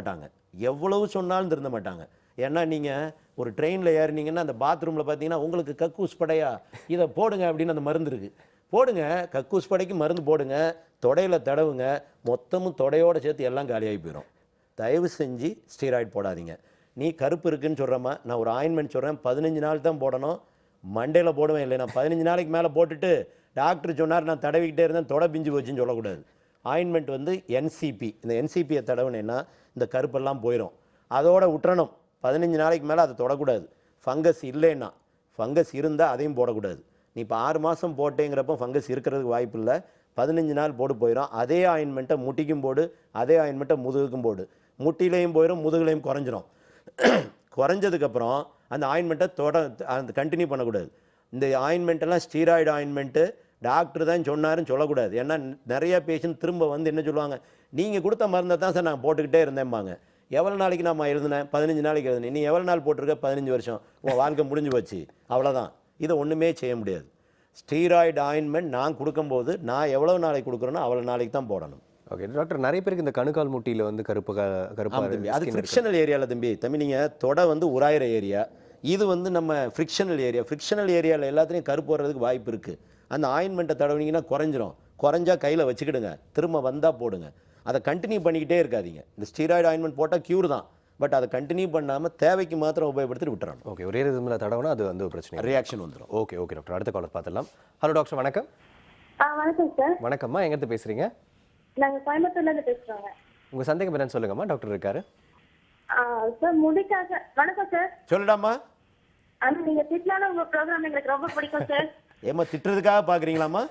மாட்டாங்க. ஏன்னா நீங்கள் ஒரு ட்ரெயினில் ஏறினீங்கன்னா அந்த பாத்ரூமில் பார்த்தீங்கன்னா உங்களுக்கு கக்கூஸ் படையா இதை போடுங்க அப்படின்னு அந்த மருந்து இருக்குது. போடுங்க, கக்கூஸ் படைக்கு மருந்து போடுங்க, தொடையில் தடவுங்க, மொத்தமும் தொடையோடு சேர்த்து எல்லாம் காலியாகி போயிடும். தயவு செஞ்சு ஸ்டீராய்டு போடாதீங்க. நீ கருப்பு இருக்குன்னு சொல்கிறேம்மா, நான் ஒரு ஆயின்மெண்ட் சொல்கிறேன், 15 நாள் தான் போடணும். மண்டேல போடுவேன் இல்லை, நான் 15 நாளைக்கு மேலே போட்டுட்டு டாக்டர் சொன்னார் நான் தடவிக்கிட்டே இருந்தேன் தொடை பிஞ்சு போச்சுன்னு சொல்லக்கூடாது. ஆயின்மெண்ட் வந்து என்சிபி, இந்த என்சிபியை தடவுனேன்னா இந்த கருப்பெல்லாம் போயிடும். அதோட விட்டுறணும். 15 நாளைக்கு மேலே அதை தொடக்கூடாது. ஃபங்கஸ் இல்லைன்னா, ஃபங்கஸ் இருந்தால் அதையும் போடக்கூடாது. நீ இப்போ 6 மாதம் போட்டேங்கிறப்போ ஃபங்கஸ் இருக்கிறதுக்கு வாய்ப்பு இல்லை. 15 நாள் போயிடும். அதே ஆயின்மெண்ட்டை முட்டிக்கும் போடு, அதே ஆயின்மெண்ட்டை முதுகுக்கும் போடு. முட்டிலையும் போயிடும், முதுகுலையும் குறைஞ்சிரும். குறைஞ்சதுக்கப்புறம் அந்த ஆயின்மெண்ட்டை கண்டினியூ பண்ணக்கூடாது. இந்த ஆயின்மெண்ட்டெல்லாம் ஸ்டீராய்டு ஆயின்மெண்ட்டு டாக்டர் தான் சொன்னாருன்னு சொல்லக்கூடாது. ஏன்னா நிறைய பேஷண்ட் திரும்ப வந்து என்ன சொல்லுவாங்க, நீங்கள் கொடுத்த மருந்தை தான் சார் நான் போட்டுக்கிட்டே இருந்தேன்பாங்க. எவ்வளோ நாளைக்கு நான் எழுதுனேன்? 15 நாளைக்கு எழுதுனேன். நீ எவ்வளோ நாள் போட்டிருக்க? 15 வருஷம். உன் வாழ்க்கை முடிஞ்சு போச்சு, அவ்வளோதான். இதை ஒன்றுமே செய்ய முடியாது. ஸ்டீராய்டு ஆயின்மெண்ட் நான் கொடுக்கும்போது நான் எவ்வளோ நாளைக்கு கொடுக்குறேனோ அவ்வளோ நாளைக்கு தான் போடணும். ஓகே டாக்டர், நிறைய பேருக்கு இந்த கணுக்கால் முட்டியில் வந்து கருப்பு தம்பி, அது ஃப்ரிக்ஷனல் ஏரியாவில் தம்பி நீங்கள் தொடை வந்து உராயிற ஏரியா, இது வந்து நம்ம ஃப்ரிக்ஷனல் ஏரியாவில் எல்லாத்துலேயும் கருப்பு வர்றதுக்கு வாய்ப்பு இருக்குது. அந்த ஆயின்மெண்ட்டை தடவினீங்கன்னா குறைஞ்சா கையில் வச்சுக்கிடுங்க, திரும்ப வந்தால் போடுங்க. அதை கண்டினியூ பண்ணிக்கிட்டே இருக்காதீங்க. இந்த ஸ்டீராய்டு ஆயின்மெண்ட் போட்டால் க்யூர் தான், பட் அதை கண்டினியூ பண்ணாமல் தேவைக்கு மாத்திரம் உபயோகப்படுத்தி விட்டுறணும். ஓகே, ஒரே இதுமில் தடவைனா அது வந்து பிரச்சனை, ரியாக்ஷன் வந்துடும். ஓகே டாக்டர், அடுத்த காலர் பார்த்துடலாம். ஹலோ டாக்டர், வணக்கம். வணக்கம் சார். வணக்கம்மா, எங்கேருந்து பேசுகிறீங்க? நாங்கள் கோயம்புத்தூர்லேருந்து பேசுகிறோங்க. உங்கள் சந்தேகம் என்னன்னு சொல்லுங்கம்மா, டாக்டர் இருக்காரு. சார் முடிக்காக. வணக்கம் சார். சொல்லுடாமா. ஆனால் நீங்கள் திட்டினாலும் உங்கள் ப்ரோக்ராம் எங்களுக்கு ரொம்ப பிடிக்கும் சார். ஏமா திட்டுறதுக்காக பார்க்குறீங்களாம்மா?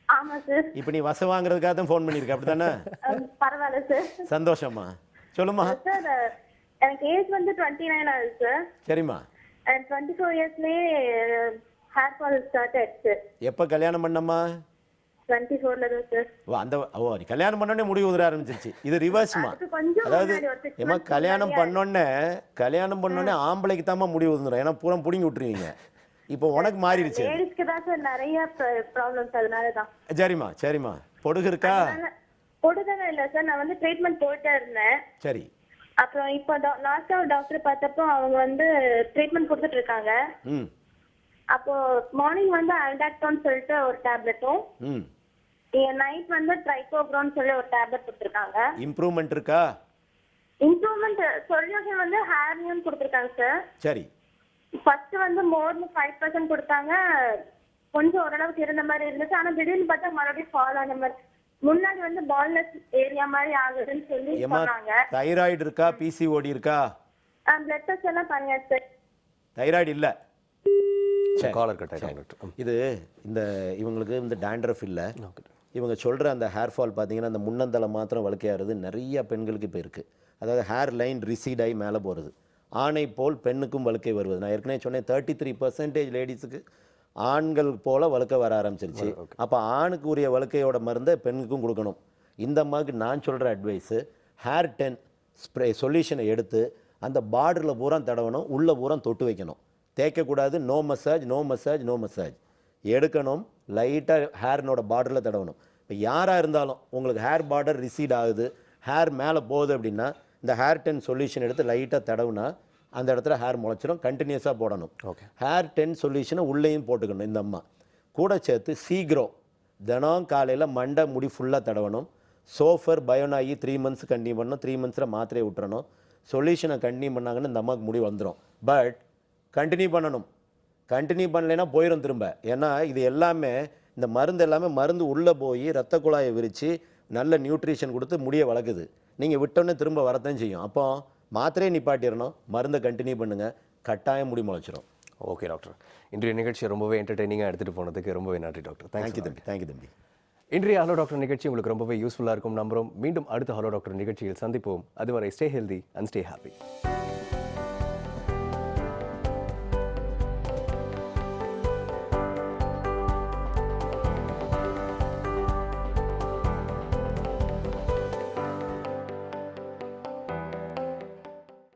ஆமாம் சார். இப்போ நீ வசம் வாங்குறதுக்காக தான் ஃபோன் பண்ணியிருக்க, அப்படி தானே? பரவாயில்ல சார். சந்தோஷம்மா, சொல்லுமா. சார் எனக்கு ஏஜ் வந்து 29 ஆகுது சார். சரிம்மா. 24 இயர்ஸ்லேயே ஹேர் ஃபால் ஸ்டார்ட் ஆயிடுச்சு. எப்போ கல்யாணம் பண்ணம்மா? 24ல தான் சார். நீ கல்யாணம் பண்ணோடனே முடி உதிர ஆரம்பிச்சிருச்சு. இது ரிவர்ஸ்மா. அதாவது ஏமா கல்யாணம் பண்ணோடனே ஆம்பளைக்கு தாம்மா முடி உதிரும், ஏன்னா பூரா பிடிங்கி விட்டுருவீங்க. இப்போ உனக்கு மாறிடுச்சு. லேடிஸ்க்கு தான் சார் நிறைய ப்ராப்ளம்ஸ், அதனால தான். சரிம்மா. பொடுகு இருக்கா? பொடுகவே இல்லை சார், நான் வந்து ட்ரீட்மெண்ட் போயிட்டே இருந்தேன். சரி. அப்புறம் இப்போ லாஸ்டா ஒரு டாக்டர் பார்த்தப்போ அவங்க வந்து ட்ரீட்மெண்ட் கொடுத்துட்டு இருக்காங்க. அப்போ மார்னிங் வந்து அல்டாக்டோன்னு சொல்லிட்டு ஒரு டேப்லெட்டும், நைட் வந்து ட்ரைகோக்ரோன்னு சொல்லி ஒரு டேப்லெட் கொடுத்துருக்காங்க. இம்ப்ரூவ்மெண்ட் இருக்கா? இம்ப்ரூவ்மெண்ட் சொல்யூஷன் வந்து ஹேர்னியம் கொடுத்துருக்காங்க சார். சரி. ஃபர்ஸ்ட் வந்து மோர்னு 5% கொடுத்தாங்க, கொஞ்சம் ஓரளவுக்கு இருந்த மாதிரி இருந்துச்சு. ஆனா திடீர்னு பார்த்தா மறுபடியும் ஃபால் ஆன மாதிரி, முன்னாடி வந்து பால்னஸ் ஏரியா மாதிரி ஆகுதுன்னு சொல்லி சொன்னாங்க. தைராய்டு இருக்கா? பிசிஓடி இருக்கா? பிளட் டெஸ்ட் எல்லாம் பண்ணியாச்சு சார். தைராய்டு இல்ல. காலர் கட் ஆயிடும் டாக்டர். இது இந்த இவங்களுக்கு இந்த டேண்ட்ரஃப் இல்லை. இவங்க சொல்கிற அந்த ஹேர் ஃபால் பார்த்தீங்கன்னா அந்த முன்னந்தலை மாத்திரம் வழுக்கையாகிறது நிறைய பெண்களுக்கு இப்போ இருக்குது. அதாவது ஹேர் லைன் ரிசீட் ஆகி மேலே போகிறது. ஆணை போல் பெண்ணுக்கும் வழுக்கை வருவது. நான் ஏற்கனவே சொன்னேன் 33% லேடிஸுக்கு ஆண்கள் போல் வழுக்க வர ஆரம்பிச்சிருச்சு. அப்போ ஆணுக்கு உரிய வழுக்கையோட மருந்தை பெண்ணுக்கும் கொடுக்கணும். இந்த மாதிரி நான் சொல்கிற அட்வைஸு, ஹேர் 10 ஸ்ப்ரே சொல்யூஷனை எடுத்து அந்த பார்டரில் பூரா தடவணும், உள்ளே பூரா தொட்டு வைக்கணும். தேய்க்கக்கூடாது. No massage. எடுக்கணும், லைட்டாக ஹேர்னோட பார்டரில் தடவணும். இப்போ யாராக இருந்தாலும் உங்களுக்கு ஹேர் பார்டர் ரிசீட் ஆகுது, ஹேர் மேலே போகுது அப்படின்னா இந்த ஹேர் 10 சொல்யூஷன் எடுத்து லைட்டாக தடவுனா அந்த இடத்துல ஹேர் முளைச்சிடும். கண்டினியூஸாக போடணும். ஹேர் 10 சொல்யூஷனை உள்ளேயும் போட்டுக்கணும். இந்த அம்மா கூட சேர்த்து சீக்ரோ தினம் காலையில் மண்டை முடி ஃபுல்லாக தடவணும். சோஃபர் பயோனாகி 3 months கண்டினியூ பண்ணணும். 3 monthsல மாத்திரையை விட்டுறணும். சொல்யூஷனை கண்டினியூ பண்ணாங்கன்னு இந்த அம்மாவுக்கு முடி வந்துடும். பட் கண்டினியூ பண்ணணும். கண்டினியூ பண்ணலைன்னா போயிடும் திரும்ப. ஏன்னா இது எல்லாமே இந்த மருந்து எல்லாமே மருந்து உள்ளே போய் ரத்த குழாயை விரித்து நல்ல நியூட்ரிஷன் கொடுத்து முடியை வளர்க்குது. நீங்கள் விட்டோன்னே திரும்ப வரத்தான் செய்யும். அப்போ மாத்திரையை நிப்பாட்டிடணும், மருந்தை கண்டினியூ பண்ணுங்கள், கட்டாயம் முடி முளைச்சிரும். ஓகே டாக்டர், இன்றைய நிகழ்ச்சியை ரொம்பவே என்டர்டெய்னிங்காக எடுத்துகிட்டு போனதுக்கு ரொம்பவே நன்றி டாக்டர். தேங்க்யூ தம்பி. தேங்க்யூ தம்பி. இன்றைய ஹலோ டாக்டர் நிகழ்ச்சி உங்களுக்கு ரொம்பவே யூஸ்ஃபுல்லாக இருக்கும் நம்புறோம். மீண்டும் அடுத்த ஹலோ டாக்டர் நிகழ்ச்சியில் சந்திப்போம். அதுவரை stay healthy and stay happy.